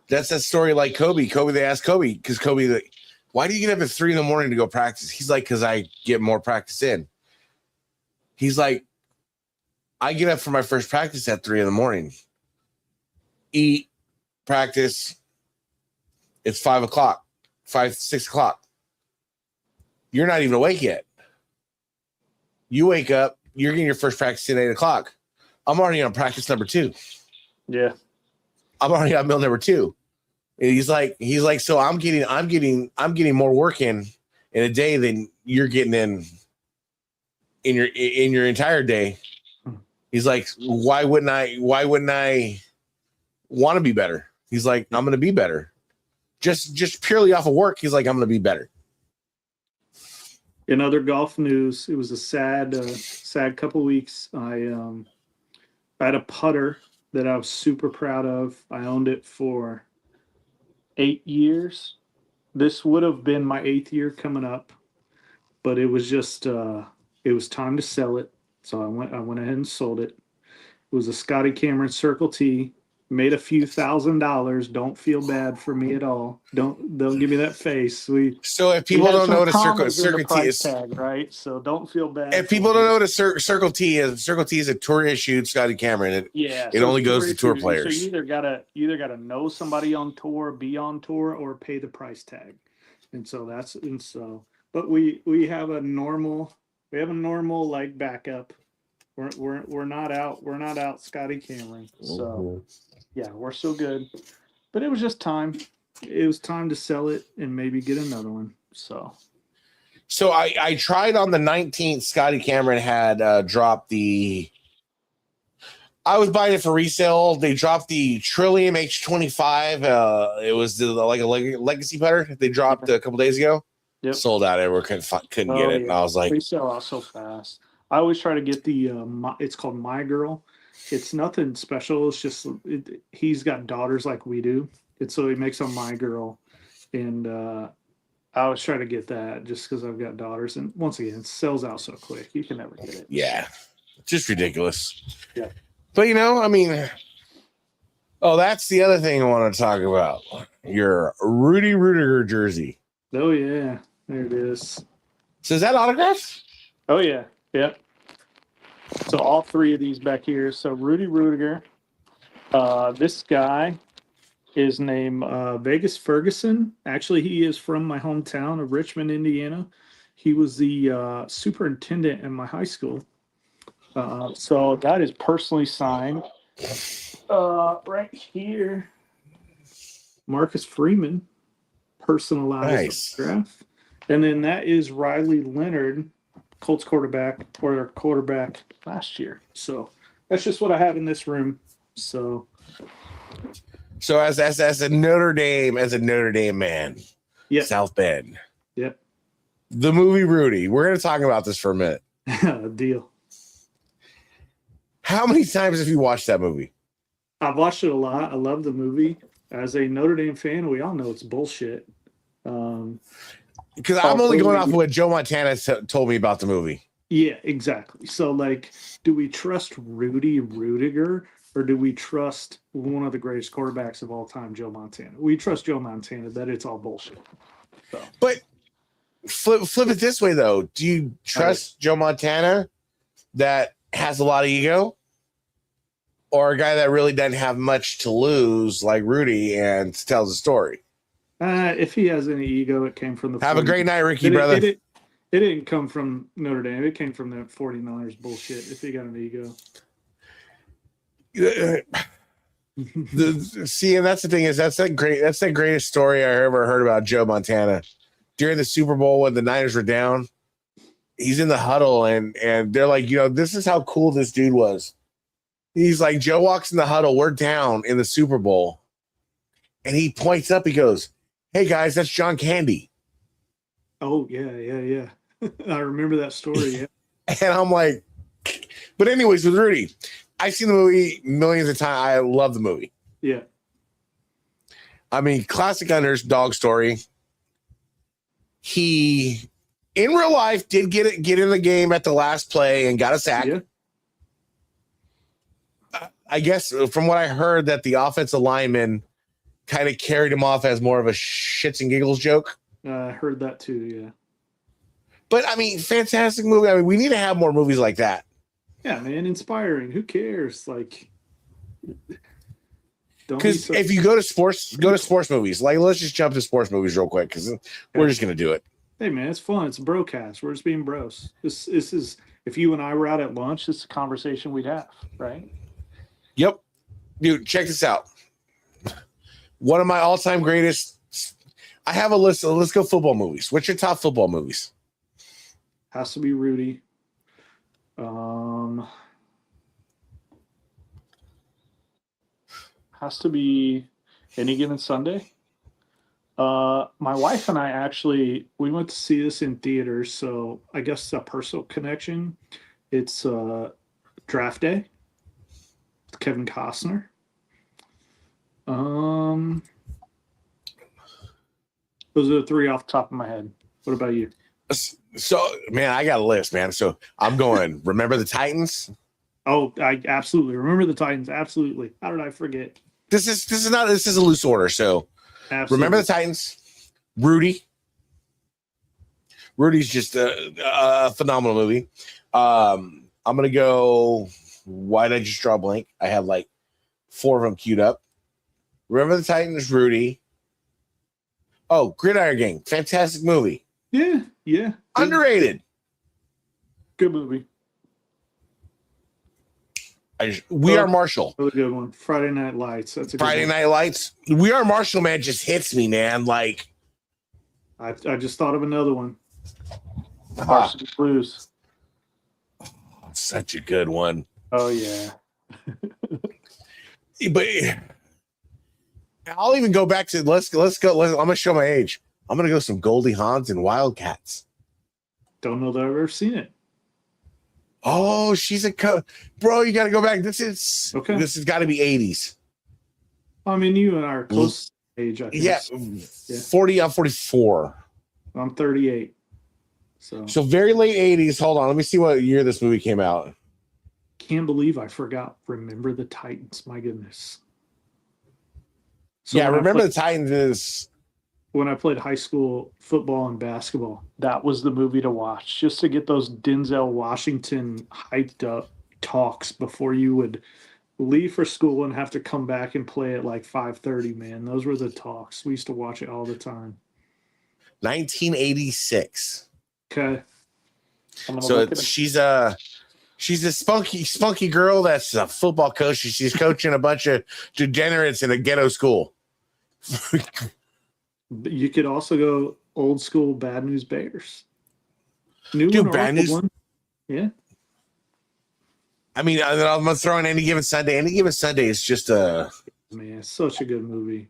that story like Kobe. They asked Kobe because Kobe, like, why do you get up at 3 a.m. to go practice? He's like, because I get more practice in. He's like, I get up for my first practice at 3 a.m. Eat, practice. It's 5 o'clock, 6 o'clock. You're not even awake yet. You wake up, you're getting your first practice at 8 o'clock. I'm already on practice number 2. Yeah. I'm already on meal number 2. And he's like, so I'm getting more work in a day than you're getting in your entire day. He's like, why wouldn't I want to be better? He's like, I'm going to be better. Just purely off of work. He's like, I'm going to be better. In other golf news, it was a sad couple weeks. I had a putter that I was super proud of. I owned it for 8 years. This would have been my 8th year coming up, but it was just it was time to sell it. So I went ahead and sold it. It was a Scotty Cameron Circle T. Made a few $1,000s. Don't feel bad for me at all. Don't give me that face. So if people don't know what a Circle T is, tag, right? So don't feel bad. If people don't know what a Circle T is a tour issued Scotty Cameron. It only goes to tour players. So you either gotta know somebody on tour, be on tour, or pay the price tag. But we have a normal like backup. We're not out Scotty Cameron. So yeah, we're still good. But it was just time. It was time to sell it and maybe get another one. So I tried on the 19th. Scotty Cameron had dropped the. I was buying it for resale. They dropped the Trillium H25. It was like a legacy putter. They dropped a couple days ago. Yep. Sold out. Everyone couldn't get it. Yeah. And I was like, we sell out so fast. I always try to get the. It's called My Girl. It's nothing special. It's just he's got daughters like we do, and so he makes a My Girl, and I always try to get that just because I've got daughters. And once again, it sells out so quick, you can never get it. Yeah, just ridiculous. Yeah, but I mean, that's the other thing I want to talk about. Your Rudy Rudiger jersey. Oh yeah, there it is. So is that autographed? Oh yeah, yep. So all 3 of these back here. So Rudy Rudiger. This guy is named Vegas Ferguson. Actually, he is from my hometown of Richmond, Indiana. He was the superintendent in my high school. So that is personally signed. Right here, Marcus Freeman, personalized autograph. And then that is Riley Leonard, Colts quarterback last year. So that's just what I have in this room. So as a Notre Dame man, yep. South Bend. Yep. The movie Rudy. We're going to talk about this for a minute. Deal. How many times have you watched that movie? I've watched it a lot. I love the movie. As a Notre Dame fan, we all know it's bullshit. Because I'm only going off of what Joe Montana told me about the movie. Yeah, exactly. So, like, do we trust Rudy Rudiger or do we trust one of the greatest quarterbacks of all time, Joe Montana? We trust Joe Montana that it's all bullshit. So. But Flip it this way though. Do you trust Joe Montana that has a lot of ego, or a guy that really doesn't have much to lose like Rudy and tells a story? If he has any ego, it came from the. Have a great night, Ricky, brother. It didn't come from Notre Dame. It came from that 49ers bullshit. If he got an ego. See, and that's the thing is that's the greatest story I ever heard about Joe Montana. During the Super Bowl when the Niners were down, he's in the huddle and they're like, this is how cool this dude was. He's like, Joe walks in the huddle, we're down in the Super Bowl, and he points up, he goes, "Hey guys, that's John Candy." Oh yeah. I remember that story. Yeah. And I'm like, but anyways, with Rudy, I've seen the movie millions of times. I love the movie. Yeah. I mean, classic underdog story. He, in real life, did get in the game at the last play and got a sack. Yeah. I guess from what I heard, that the offensive lineman kind of carried him off as more of a shits and giggles joke. I heard that too. Yeah. But I mean, fantastic movie. I mean, we need to have more movies like that. Yeah, man, inspiring. Who cares? Like, because if you go to sports movies. Like, let's just jump to sports movies real quick because we're just gonna do it. Hey, man, it's fun. It's a BroCast. We're just being bros. This is if you and I were out at lunch, this is a conversation we'd have, right? Yep, dude. Check this out. One of my all-time greatest. I have a list. Let's go football movies. What's your top football movies? Has to be Rudy. Has to be Any Given Sunday. My wife and I actually we went to see this in theaters, so I guess it's a personal connection. It's Draft Day with Kevin Costner. Those are the three off the top of my head. What about you? So, man, I got a list, man. So I'm going. Remember the Titans? Oh, I absolutely remember the Titans. Absolutely. How did I forget? This is a loose order. So Absolutely. Remember the Titans. Rudy's just a phenomenal movie. I'm gonna go. Why did I just draw a blank? I have like 4 of them queued up. Remember the Titans. Rudy. Oh, Gridiron Gang. Fantastic movie. Yeah. Underrated. Good movie. We Are Marshall. Another good one. Friday Night Lights. That's a good Friday one. Night Lights. We Are Marshall, man, just hits me, man. Like, I just thought of another one. Varsity Blues. Such a good one. Oh yeah. But I'll even go back to let's go. I'm gonna show my age. I'm gonna go some Goldie Hawn's and Wildcats. Don't know that I've ever seen it. Oh, she's bro. You got to go back. This has got to be 80s. I mean, you and I are close age. I think. Yeah, 40. I'm 44. I'm 38. So very late 80s. Hold on, let me see what year this movie came out. Can't believe I forgot. Remember the Titans. My goodness. So Remember the Titans is. When I played high school football and basketball, that was the movie to watch, just to get those Denzel Washington hyped up talks before you would leave for school and have to come back and play at like 5:30, man. Those were the talks. We used to watch it all the time. 1986. Okay. So she's a spunky girl that's a football coach. She's coaching a bunch of degenerates in a ghetto school. You could also go old school Bad News Bears. Bad News. One. Yeah. I mean, I'm gonna throw in Any Given Sunday. Any Given Sunday is just a man, such a good movie.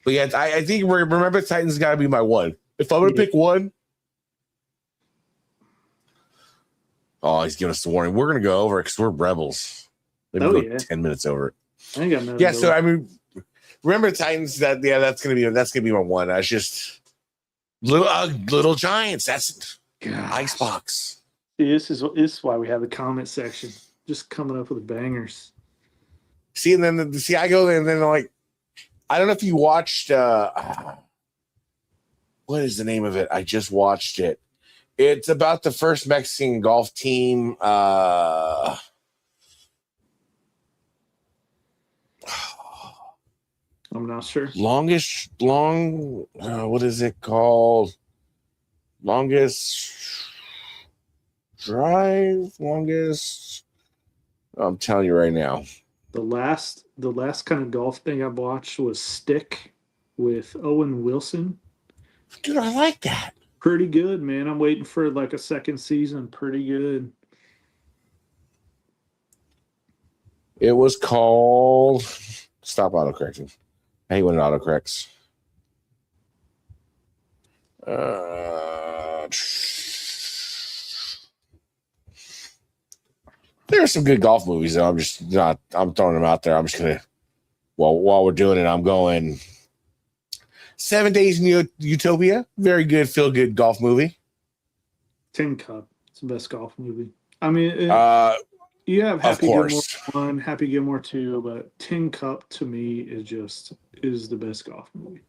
But yeah, I think Remember the Titans got to be my one. If I'm gonna pick one, he's giving us the warning. We're gonna go over it because we're rebels. Maybe go 10 minutes over it. I ain't got nothing. Yeah, so I mean, Remember the Titans. That's gonna be my one. That's just little Giants. That's Icebox. See, this is why we have the comment section. Just coming up with bangers. See, and then I go there, and then like, I don't know if you watched. What is the name of it? I just watched it. It's about the first Mexican golf team. I'm not sure. What is it called? Longest drive, longest. I'm telling you right now. The last kind of golf thing I've watched was Stick with Owen Wilson. Dude, I like that. Pretty good, man. I'm waiting for like a second season. Pretty good. It was called. Stop autocorrecting. I hate when it autocorrects. There are some good golf movies, though. I'm throwing them out there. I'm just gonna. Well, while we're doing it, I'm going 7 Days in Utopia. Very good, feel good golf movie. Tin Cup. It's the best golf movie. I mean, you have Happy Gilmore 1, Happy Gilmore 2, but Tin Cup to me is the best golf movie.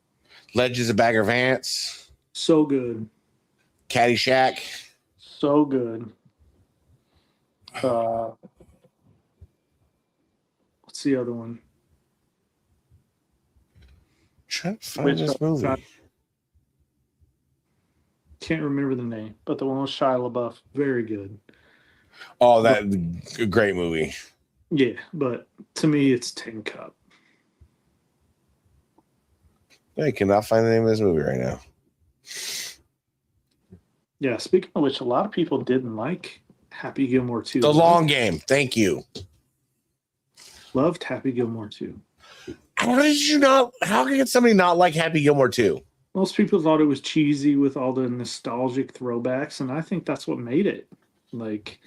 Legends of Bagger Vance. So good. Caddyshack. So good. What's the other one? Trying to find this movie. Can't remember the name, but the one with Shia LaBeouf, very good. Oh, that great movie. Yeah, but to me, it's Tin Cup. I cannot find the name of this movie right now. Yeah, speaking of which, a lot of people didn't like Happy Gilmore 2. The Long Game. Thank you. Loved Happy Gilmore 2. How did you not? How can somebody not like Happy Gilmore 2? Most people thought it was cheesy with all the nostalgic throwbacks, and I think that's what made it. Like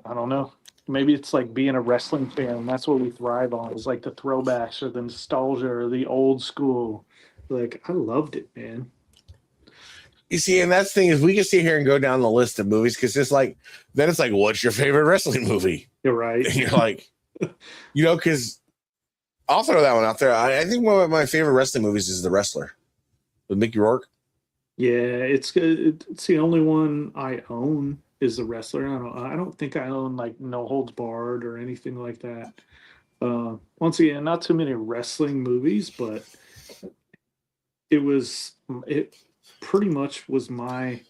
I don't know. Maybe it's like being a wrestling fan. That's what we thrive on. Is like the throwbacks or the nostalgia or the old school. Like I loved it, man. You see, and that's the thing is we can sit here and go down the list of movies because it's like then it's like, what's your favorite wrestling movie? You're right. And you're like, because I'll throw that one out there. I think one of my favorite wrestling movies is The Wrestler with Mickey Rourke. Yeah, it's good. It's the only one I own is The Wrestler. I don't think I own like No Holds Barred or anything like that. Once again, not too many wrestling movies, but it pretty much was my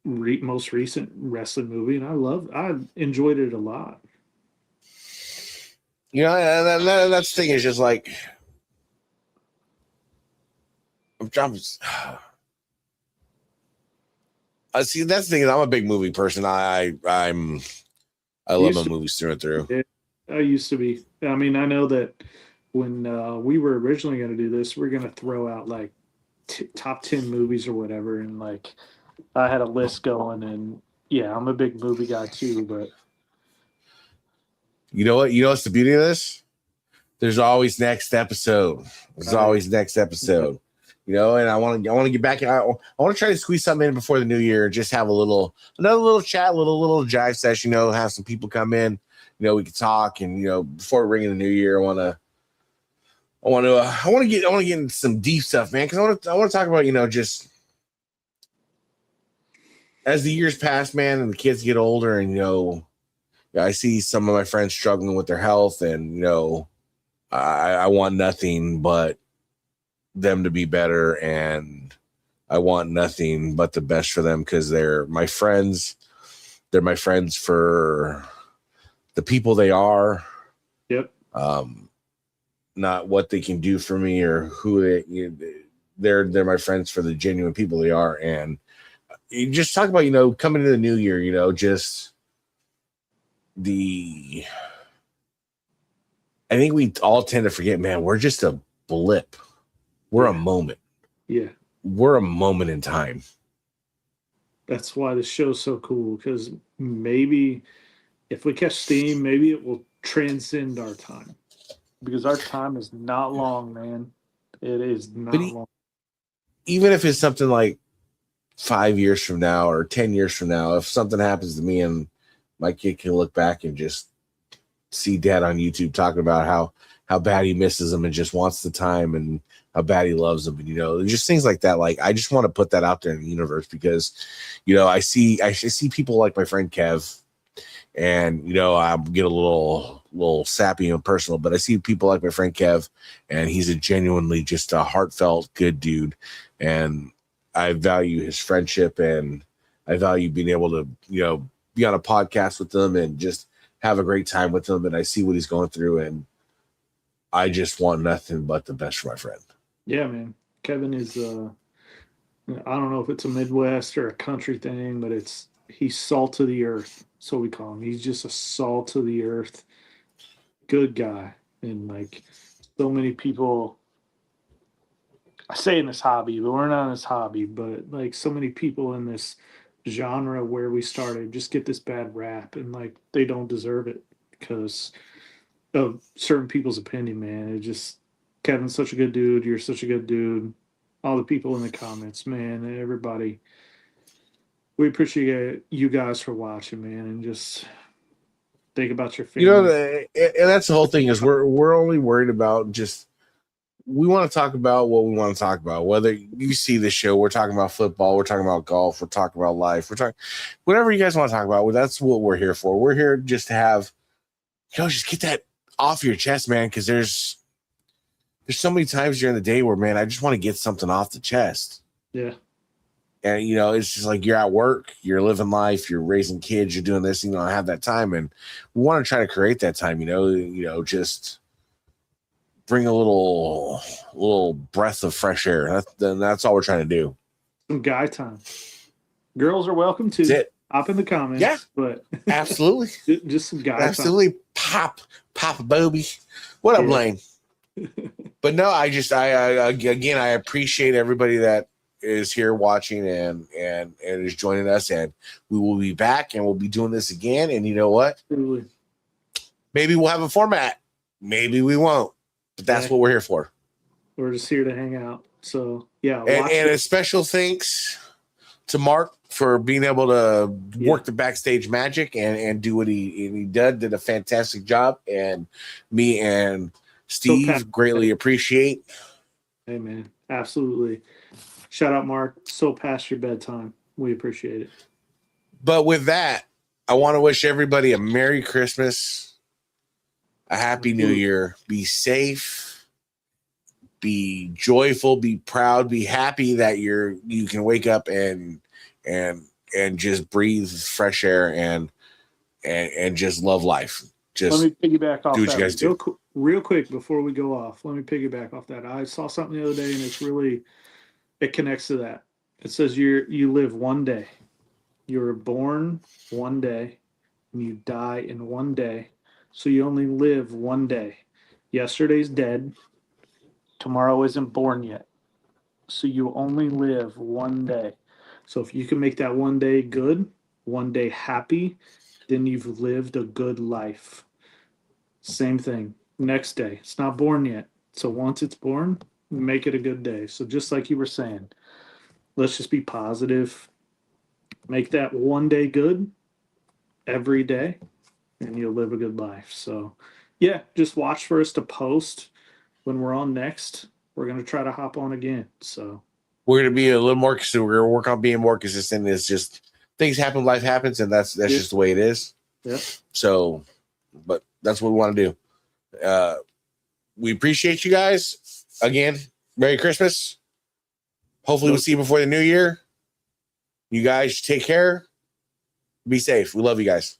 most recent wrestling movie, and I enjoyed it a lot. You know, and that's the thing is just like see, that's the thing is I'm a big movie person. I love my movies through and through. I used to be. I mean, I know that when we were originally going to do this, we're going to throw out like top 10 movies or whatever, and like I had a list going, and yeah, I'm a big movie guy too, but you know what's the beauty of this? There's always next episode. There's always next episode. You know, and I want to get back. I want to try to squeeze something in before the new year. Just have another little chat, little jive session. You know, have some people come in. You know, we can talk, and you know, before ringing the new year, I want to get into some deep stuff, man. Because I want to talk about, you know, just as the years pass, man, and the kids get older, and you know, I see some of my friends struggling with their health, and you know, I want nothing but them to be better, and I want nothing but the best for them because they're my friends. They're my friends for the people they are. Yep. Not what they can do for me or who they're my friends for the genuine people they are. And you just talk about, you know, coming into the new year, you know, just I think we all tend to forget, man, we're just a blip. We're a moment. Yeah. We're a moment in time. That's why the show's so cool, because maybe if we catch steam, maybe it will transcend our time. Because our time is not long, man. It is not long. Even if it's something like 5 years from now or 10 years from now, if something happens to me and my kid can look back and just see dad on YouTube talking about how how bad he misses him and just wants the time, and how bad he loves him. And, you know, just things like that. Like, I just want to put that out there in the universe because, you know, I see people like my friend Kev, and, you know, I get a little sappy and personal, but I see people like my friend Kev, and he's a genuinely just a heartfelt, good dude. And I value his friendship, and I value being able to, you know, be on a podcast with them and just have a great time with him. And I see what he's going through, and I just want nothing but the best for my friend. Yeah, man. Kevin is I don't know if it's a Midwest or a country thing, but he's salt of the earth. So we call him. He's just a salt of the earth, good guy. And like so many people, I say in this hobby, but we're not in this hobby, but like so many people in this genre where we started just get this bad rap, and like they don't deserve it because of certain people's opinion, man. It just, Kevin's such a good dude. You're such a good dude. All the people in the comments, man, everybody. We appreciate you guys for watching, man, and just think about your You know, family. and that's the whole thing is we're only worried about just, we want to talk about what we want to talk about. Whether you see the show, we're talking about football, we're talking about golf, we're talking about life, we're talking whatever you guys want to talk about. Well, that's what we're here for. We're here just to have, you know, just get that off your chest, man, because there's so many times during the day where, man, I just want to get something off the chest. Yeah. And, you know, it's just like you're at work, you're living life, you're raising kids, you're doing this, you don't have that time. And we want to try to create that time, you know, just bring a little breath of fresh air. That's all we're trying to do. Some guy time. Girls are welcome too. That's it. Up in the comments. Yeah. But Absolutely. just some guy Absolutely. Pop Bobby. What up, Lane? But no, I again, I appreciate everybody that is here watching and is joining us, and we will be back and we'll be doing this again. And you know what? Absolutely. Maybe we'll have a format. Maybe we won't. But that's what we're here for. We're just here to hang out. So yeah. And a special thanks to Mark for being able to work the backstage magic and do what he did a fantastic job. And me and Steve greatly appreciate. Hey man, absolutely. Shout out, Mark. So past your bedtime. We appreciate it. But with that, I want to wish everybody a Merry Christmas, a Happy New Year. Be safe, be joyful, be proud, be happy that you can wake up and just breathe fresh air and just love life. Just let me piggyback off do what that you guys do. Real quick before we go off. Let me piggyback off that. I saw something the other day, and it connects to that. It says you live one day. You were born one day, and you die in one day. So you only live one day. Yesterday's dead. Tomorrow isn't born yet. So you only live one day. So if you can make that one day good, one day happy, then you've lived a good life. Same thing. Next day. It's not born yet. So once it's born, make it a good day. So just like you were saying, let's just be positive. Make that one day good every day, and you'll live a good life. So yeah, just watch for us to post when we're on next. We're going to try to hop on again. So we're going to be a little more, so we're going to work on being more consistent. It's just things happen, life happens, and that's just the way it is. Yeah. So, but that's what we want to do. We appreciate you guys. Again, Merry Christmas. Hopefully we'll see you before the new year. You guys take care. Be safe. We love you guys.